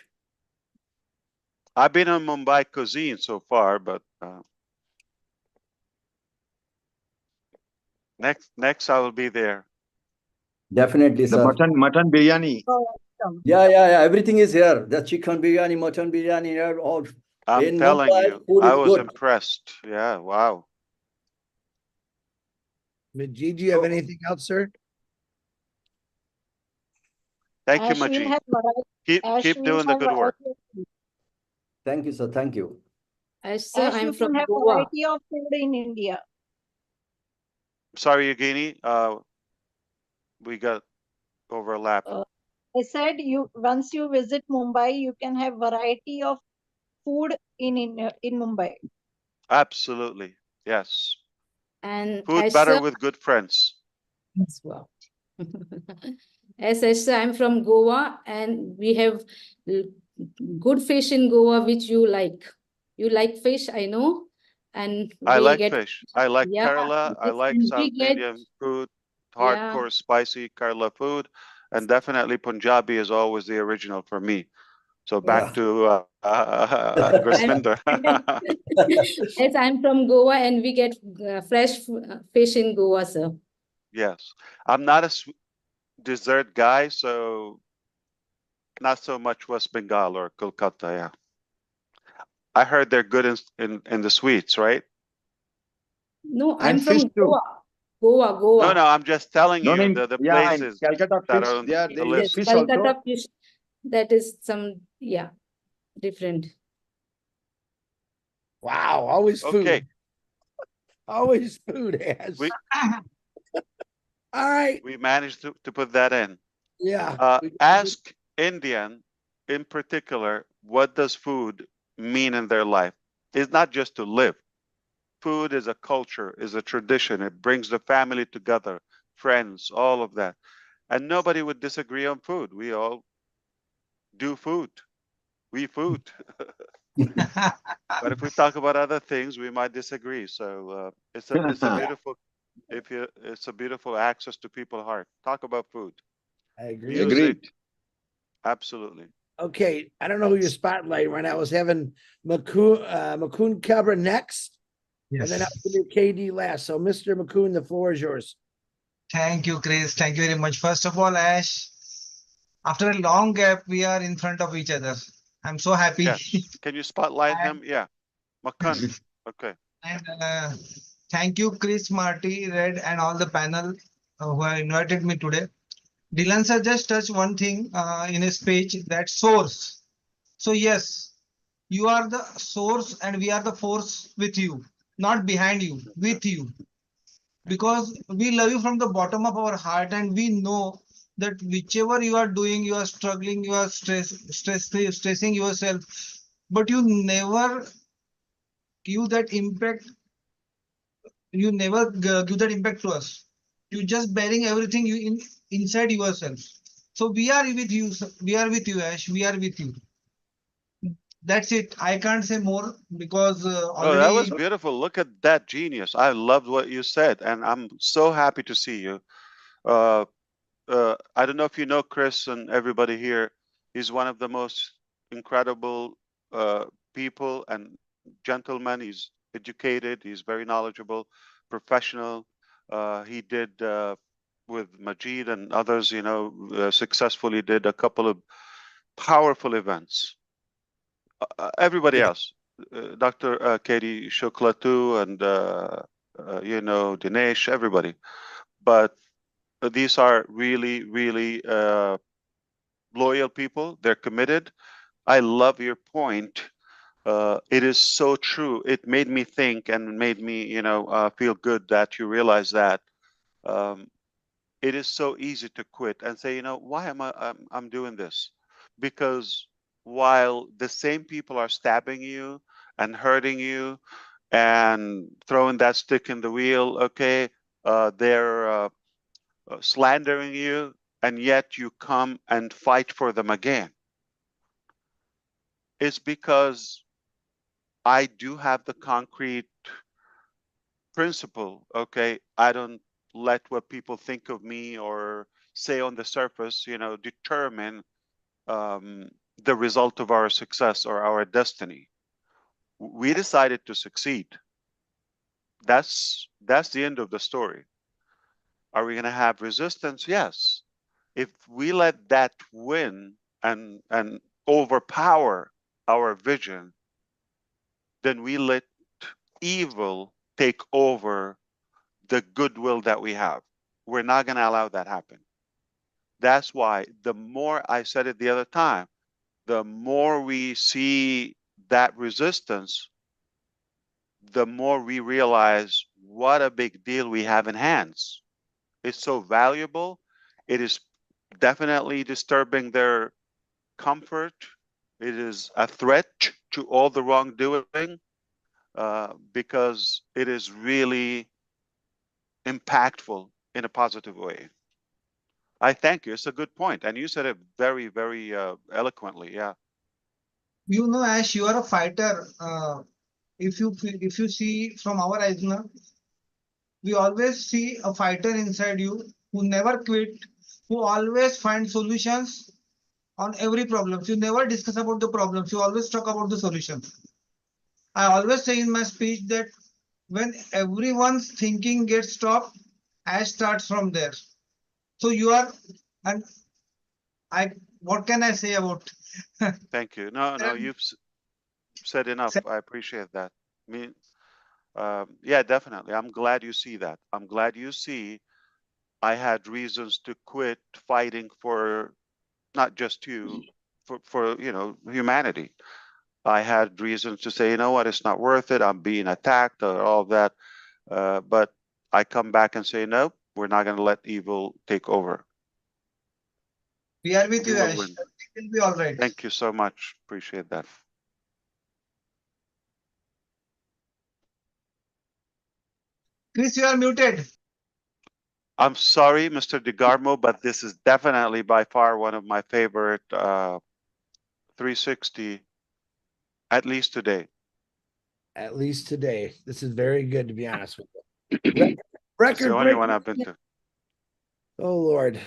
I've been on Mumbai cuisine so far, but next I will be there. Definitely, The sir. mutton biryani. Yeah. Everything is here. The chicken biryani, mutton biryani here. All I'm in telling Mumbai, you, food I is was good. impressed. Yeah, wow. Majid, do you have anything else, sir? Thank you, Ash will Majid. have variety. Keep doing the good work. Thank you, sir. Thank you. Ash, sir, Ash, I'm you from can have Goa. variety of food in India. Sorry, Yogini, we got overlapped. I said once you visit Mumbai, you can have variety of food in Mumbai. Absolutely, yes. And Food Ash better sir, with good friends. as well. As Ash sir, I'm from Goa, and we have l- good fish in Goa, which you like. You like fish, I know, and I we like get, fish. I like yeah, Kerala. I yes, like and South we get, Indian food, yeah. hardcore spicy Kerala food, and definitely Punjabi is always the original for me. So back to I'm, Grisvinder. yes, I'm from Goa, and we get fresh fish in Goa, sir. Yes, I'm not a dessert guy, so not so much West Bengal or Kolkata. Yeah, I heard they're good in the sweets, right? No, I'm And fish from too. Goa, No, Goa. no, I'm just telling No, you no, the yeah, in places Calcutta that fish, are on they the use Yes, list. fish Calcutta also. fish. That is some, yeah, different. Wow, always food. Okay, Always food, Ash. we All right. we managed to put that in. Yeah. Ask Indian in particular, what does food mean in their life? It's not just to live. Food is a culture, is a tradition. It brings the family together, friends, all of that. And nobody would disagree on food. We all do food. We food. But if we talk about other things, we might disagree. So it's a beautiful it's a beautiful access to people's heart. Talk about food, I agree. music, Agreed. absolutely. Okay. I don't know who your spotlight right now. I was having Makun cover next. And then I'll do KD last. So Mr. Makun, the floor is yours. Thank you, Chris. Thank you very much. First of all, Ash, after a long gap, we are in front of each other. I'm so happy. Yes. Can you spotlight him? Yeah. Makan. Okay. And thank you, Chris, Marty, Red, and all the panel who have invited me today. Dylan sir just touched one thing in his speech, that source. So yes, you are the source and we are the force with you, not behind you, with you. Because we love you from the bottom of our heart and we know that whichever you are doing, you are struggling, you are stressing yourself, but you never give that impact. You never give that impact to us. You just bearing everything you inside yourself. So we are with you. We are with you, Ash. We are with you. That's it. I can't say more because Oh, that was already. beautiful. Look at that genius. I loved what you said, and I'm so happy to see you. Uh, I don't know if you know Chris and everybody here. He's one of the most incredible people and gentlemen. He's educated. He's very knowledgeable, professional. He did with Majid and others, successfully did a couple of powerful events. Everybody else, Dr. Katie Shukla too, and Dinesh, everybody. But these are really, really loyal people. They're committed. I love your point. It is so true. It made me think and made me, feel good that you realize that. It is so easy to quit and say, why am I'm doing this? Because while the same people are stabbing you and hurting you and throwing that stick in the wheel, okay, they're slandering you, and yet you come and fight for them again. It's because I do have the concrete principle, okay? I don't let what people think of me or say on the surface, determine the result of our success or our destiny. We decided to succeed. That's the end of the story. Are we going to have resistance? Yes. If we let that win and overpower our vision, then we let evil take over the goodwill that we have. We're not going to allow that happen. That's why the more, I said it the other time, the more we see that resistance, the more we realize what a big deal we have in hands. It's so valuable. It is definitely disturbing their comfort. It is a threat to all the wrongdoing because it is really impactful in a positive way. I thank you. It's a good point, and you said it very, very eloquently. Yeah. You know, Ash, you are a fighter. If you see from our eyes now, we always see a fighter inside you who never quit, who always find solutions on every problem. You never discuss about the problems. You always talk about the solutions. I always say in my speech that when everyone's thinking gets stopped, Ash starts from there. So you are, and what can I say about? Thank you. No, you've said enough. I appreciate that. I mean, yeah, definitely. I'm glad you see that. I'm glad you see I had reasons to quit fighting for not just you, for humanity. I had reasons to say, you know what, it's not worth it. I'm being attacked or all of that. But I come back and say, no, we're not going to let evil take over. We are with We you, will Ash. win. It will be all right. Thank you so much. Appreciate that. Chris, you are muted. I'm sorry, Mr. DeGarmo, but this is definitely by far one of my favorite 360, at least today. At least today. This is very good, to be honest with you. It's Record the only break. one I've been to. Oh Lord.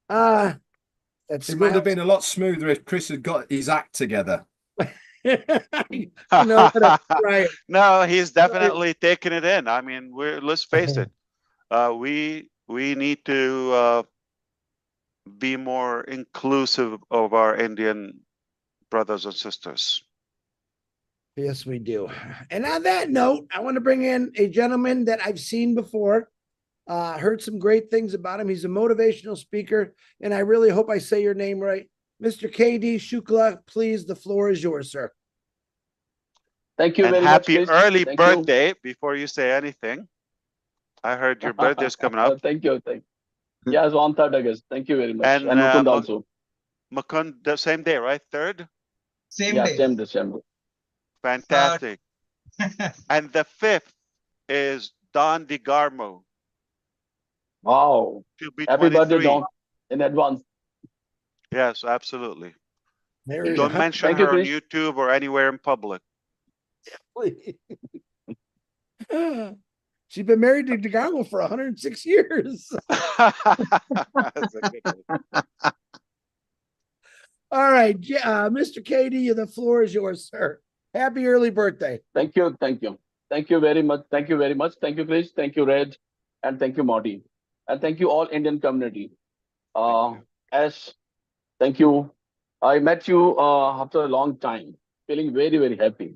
That's It would have been a lot smoother if Chris had got his act together. Right. No, he's definitely taking it in. I mean, let's face it. We need to be more inclusive of our Indian brothers and sisters. Yes, we do. And on that note, I want to bring in a gentleman that I've seen before. Heard some great things about him. He's a motivational speaker, and I really hope I say your name right. Mr. KD Shukla, please, the floor is yours, sir. Thank you And very much, happy Chris. early Thank birthday before you say anything. I heard your birthday's coming up. Thank you. Yes, on 3rd August. Thank you very much. And Mukund also. Mukund, the same day, right? 3rd? Same Yeah, day. same December. Fantastic. And the 5th is Don DeGarmo. Wow. She'll be Happy birthday, 23. Don, in advance. Yes, absolutely. There Don't mention Thank you, her on Chris. YouTube or anywhere in public. She's been married to DeGarmo for 106 years. That's a good one. All right, Mr. KD, the floor is yours, sir. Happy early birthday. Thank you. Thank you. Thank you very much. Thank you very much. Thank you, Chris. Thank you, Red. And thank you, Marty. And thank you all Indian community. As thank you. I met you after a long time, feeling very, very happy.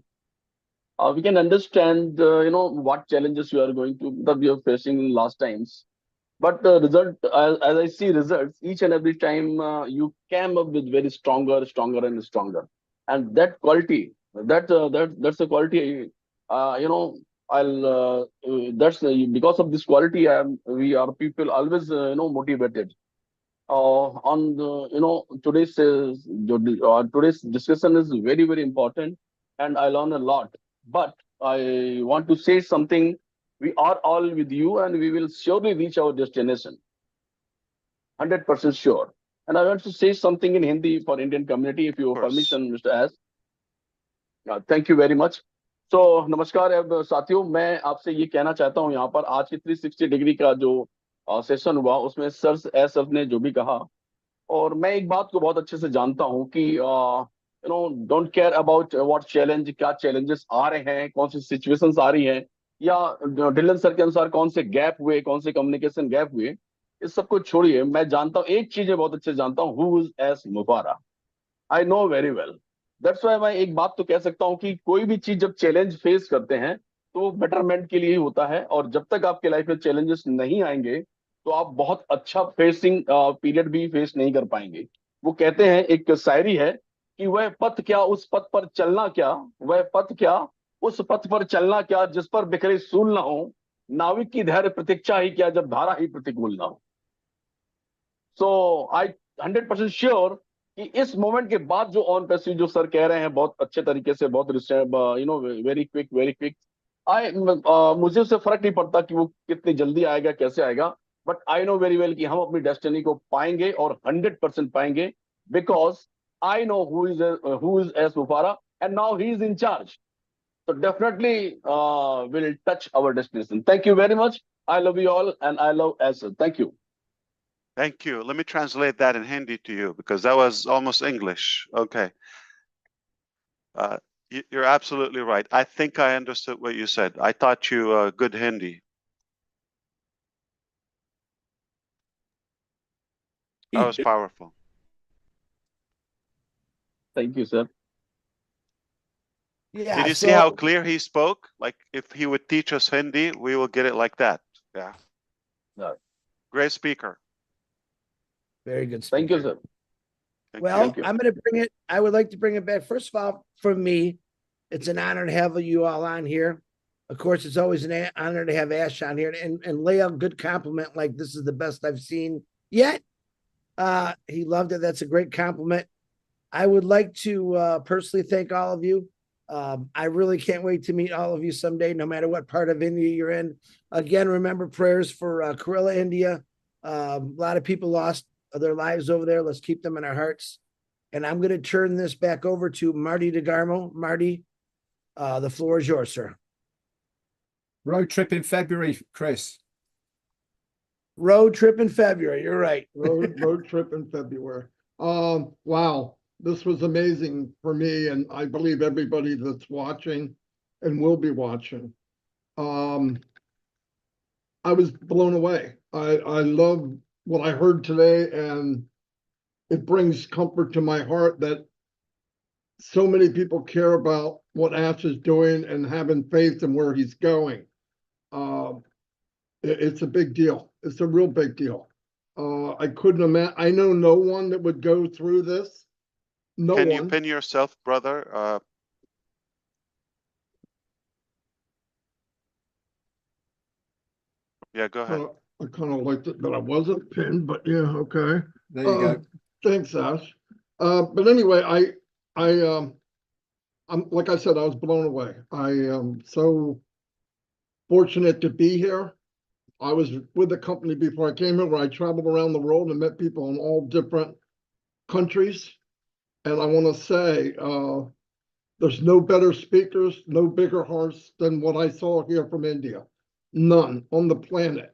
We can understand, what challenges you are going to, that we are facing in last times. But the result, as I see results, each and every time you came up with very stronger and stronger. And that quality, that's the quality, that's because of this quality, we are people always, motivated. On the, today's discussion is very, very important, and I learn a lot. But I want to say something. We are all with you, and we will surely reach our destination. 100% sure. And I want to say something in Hindi for Indian community, if you have permission, Mr. S. Thank you very much. So, नमस्कार अब साथियों, मैं आपसे ये कहना चाहता हूँ यहाँ पर आज की 360 डिग्री का जो सेशन हुआ उसमें सर ने जो भी कहा, और मैं एक बात को बहुत अच्छे से जानता हूँ कि don't care about what challenge, क्या चैलेंजेस आ रहे हैं, कौन सी सिचुएशंस आ रही हैं, या डिलन सर के अनुसार कौन से गैप हुए, कौन से कम्युनिकेशन गैप हुए, इस सब को छोड़िए। मैं जानता हूँ, एक चीज बहुत अच्छे से जानता हूँ, हु इज एस मुफारा। I know very well. That's why मैं एक बात तो कह सकता हूँ कि कोई भी चीज जब चैलेंज फेस करते हैं तो बेटरमेंट के लिए ही होता है, और जब तक आपके लाइफ में चैलेंजेस नहीं आएंगे तो आप बहुत अच्छा फेसिंग पीरियड भी फेस नहीं कर पाएंगे। वो कहते हैं, एक शायरी है कि वह पथ क्या उस पथ पर चलना क्या, वह पथ क्या उस पथ पर चलना क्या, जिस पर बिखरे सूल ना हो, नाविक की धैर्य प्रतीक्षा ही क्या, जब धारा ही प्रतिकूल ना हो। सो आई 100% श्योर कि इस मोमेंट के बाद जो ऑन पैसिव जो सर कह रहे हैं बहुत अच्छे तरीके से, बहुत वेरी क्विक, मुझे उससे फर्क नहीं पड़ता कि वो कितनी जल्दी आएगा, कैसे आएगा, but I know very well कि हम अपनी डेस्टिनी को पाएंगे और 100% पाएंगे, because I know who is एस मुफारा and now he is in charge. So definitely will touch our destination. Thank you very much. I love you all and I love Asad. Thank you. Thank you. Let me translate that in Hindi to you because that was almost English. Okay. You're absolutely right. I think I understood what you said. I taught you good Hindi. That was powerful. Thank you, sir. Yeah. Did you see how clear he spoke? Like if he would teach us Hindi, we will get it like that. Yeah. Yeah. Great speaker. Very good speaker. Thank you, sir. Well, Thank you. I'm going to bring it. I would like to bring it back. First of all, for me, it's an honor to have you all on here. Of course, it's always an honor to have Ash on here and lay a good compliment like this is the best I've seen yet. He loved it. That's a great compliment. I would like to personally thank all of you. I really can't wait to meet all of you someday, no matter what part of India you're in. Again, remember prayers for Kerala, India. A lot of people lost their lives over there. Let's keep them in our hearts. And I'm going to turn this back over to Marty DeGarmo. Marty, the floor is yours, sir. Road trip in February, Chris. Road trip in February. You're right. Road trip in February. Wow. This was amazing for me, and I believe everybody that's watching and will be watching. I was blown away. I love what I heard today, and it brings comfort to my heart that so many people care about what Ash is doing and having faith in where he's going. It's a big deal. It's a real big deal. I couldn't imagine. I know no one that would go through this. No Can one. you pin yourself, brother? Yeah, go ahead. I kind of liked it that I wasn't pinned, but yeah, okay. There you go. Thanks, Ash. But anyway, I'm like I said, I was blown away. I am so fortunate to be here. I was with the company before I came here, where I traveled around the world and met people in all different countries. And I want to say, there's no better speakers, no bigger hearts than what I saw here from India. None on the planet.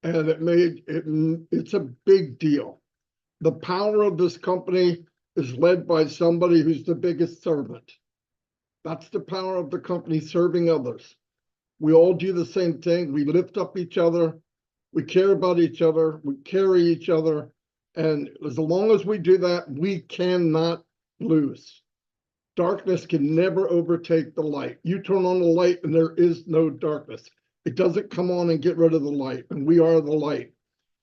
And it's a big deal. The power of this company is led by somebody who's the biggest servant. That's the power of the company, serving others. We all do the same thing. We lift up each other. We care about each other. We carry each other. And as long as we do that, we cannot lose. Darkness can never overtake the light. You turn on the light and there is no darkness. It doesn't come on and get rid of the light, and we are the light.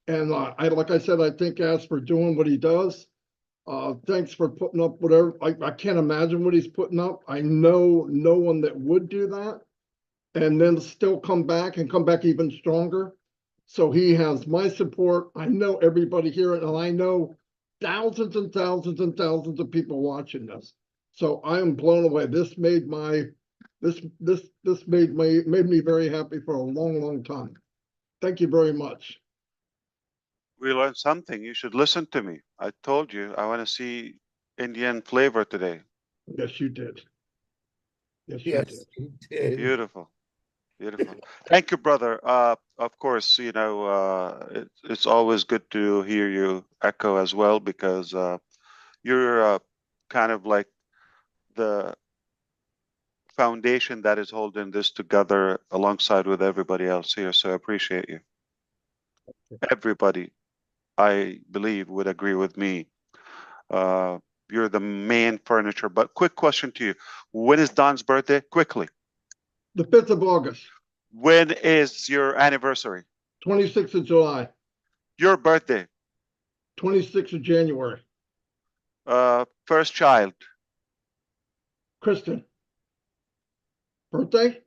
And like I said, I thank Ash for doing what he does. Thanks for putting up whatever. I can't imagine what he's putting up. I know no one that would do that and then still come back even stronger. So he has my support. I know everybody here, and I know thousands and thousands and thousands of people watching this. So I am blown away. This made me very happy for a long, long time. Thank you very much. We learned something. You should listen to me. I told you I want to see Indian flavor today. Yes, you did. Yes, Yes, you did. you did. Beautiful. Beautiful. Thank you, brother. Of course, you know, it's always good to hear you echo as well, because you're kind of like the foundation that is holding this together alongside with everybody else here. So I appreciate you. Everybody, I believe, would agree with me. You're the main furniture. But quick question to you. When is Don's birthday? Quickly. The 5th of August. When is your anniversary? 26th of July. Your birthday? 26th of January. First child? Kristen. Birthday?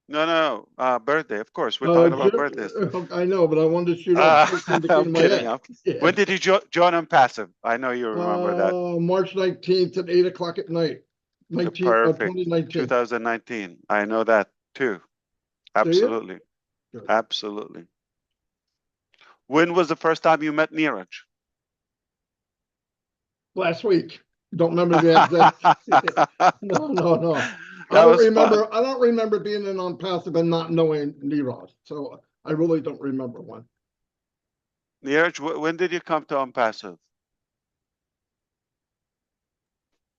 No, birthday. Of course, we're talking about birthdays. I know, but I wanted to shoot up. I'm kidding. Yeah. When did you join on Passive? I know you remember that. March 19th at 8 o'clock at night. Perfect. 2019. 2019. I know that too. Absolutely. Good. Absolutely. When was the first time you met Neeraj? Last week. Don't remember the exact. No. That was I fun. don't remember being in on passive and not knowing Neeraj. So I really don't remember one. Neeraj, when did you come to Unpassive?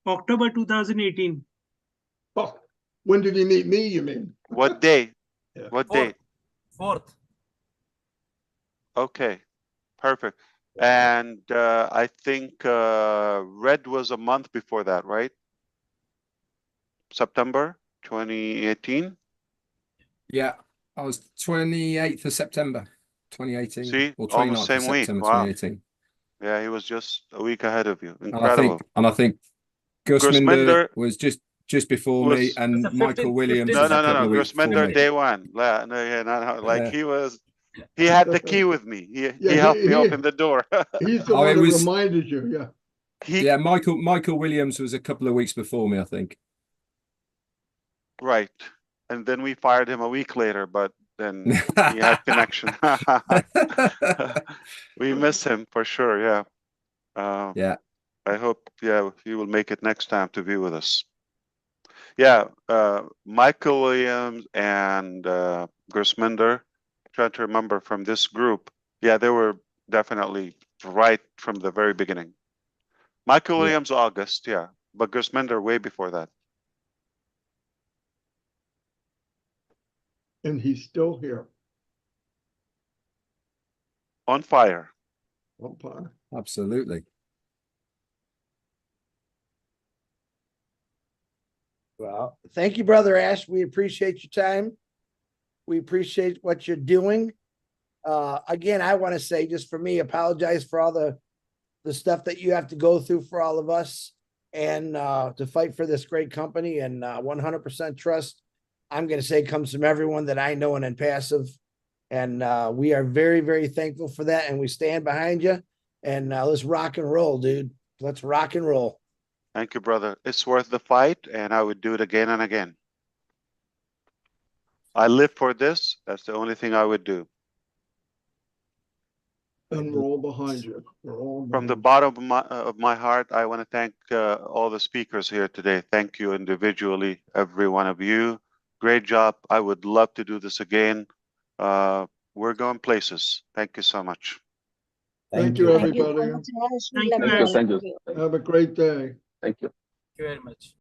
October 2018. Oh, when did he meet me, you mean? What day? Yeah. What date? Fourth. Okay, perfect. And I think Red was a month before that, right? September 2018. Yeah, I was 28th of September 2018. See, Or almost 29th of same week. September Wow. 2018. Yeah, he was just a week ahead of you. And Incredible. I think Gusminder Gusminder was just before me, was and It's a Michael 15th Williams no, was a no, no, couple no. of weeks before Gusminder me. day one. No, yeah, no, like Yeah. he had the key with me. He Yeah, helped me open the door. He's the Oh, one it that was- reminded you. Yeah. Yeah, Michael Williams was a couple of weeks before me, I think. Right. And then we fired him a week later, but then he had connection. We miss him for sure. Yeah. Yeah. I hope, he will make it next time to be with us. Yeah. Michael Williams and Gersminder, trying to remember from this group. Yeah, they were definitely right from the very beginning. Michael Yeah. Williams, August, yeah. But Gersminder way before that. And he's still here. On fire. On fire. Absolutely. Well, thank you, Brother Ash. We appreciate your time. We appreciate what you're doing. Again, I want to say, just for me, apologize for all the stuff that you have to go through for all of us, and to fight for this great company, and 100% trust, I'm going to say, comes from everyone that I know and in passive. And we are very, very thankful for that. And we stand behind you. And let's rock and roll, dude. Let's rock and roll. Thank you, brother. It's worth the fight, and I would do it again and again. I live for this. That's the only thing I would do. And we're all behind you. We're all From the behind bottom of my heart, I want to thank all the speakers here today. Thank you individually, every one of you. Great job. I would love to do this again. We're going places. Thank you so much. Thank you, Thank you so everybody. much, Ash. We Thank love you, you. Ash. Thank you. Have a great day. Thank you. Thank you very much.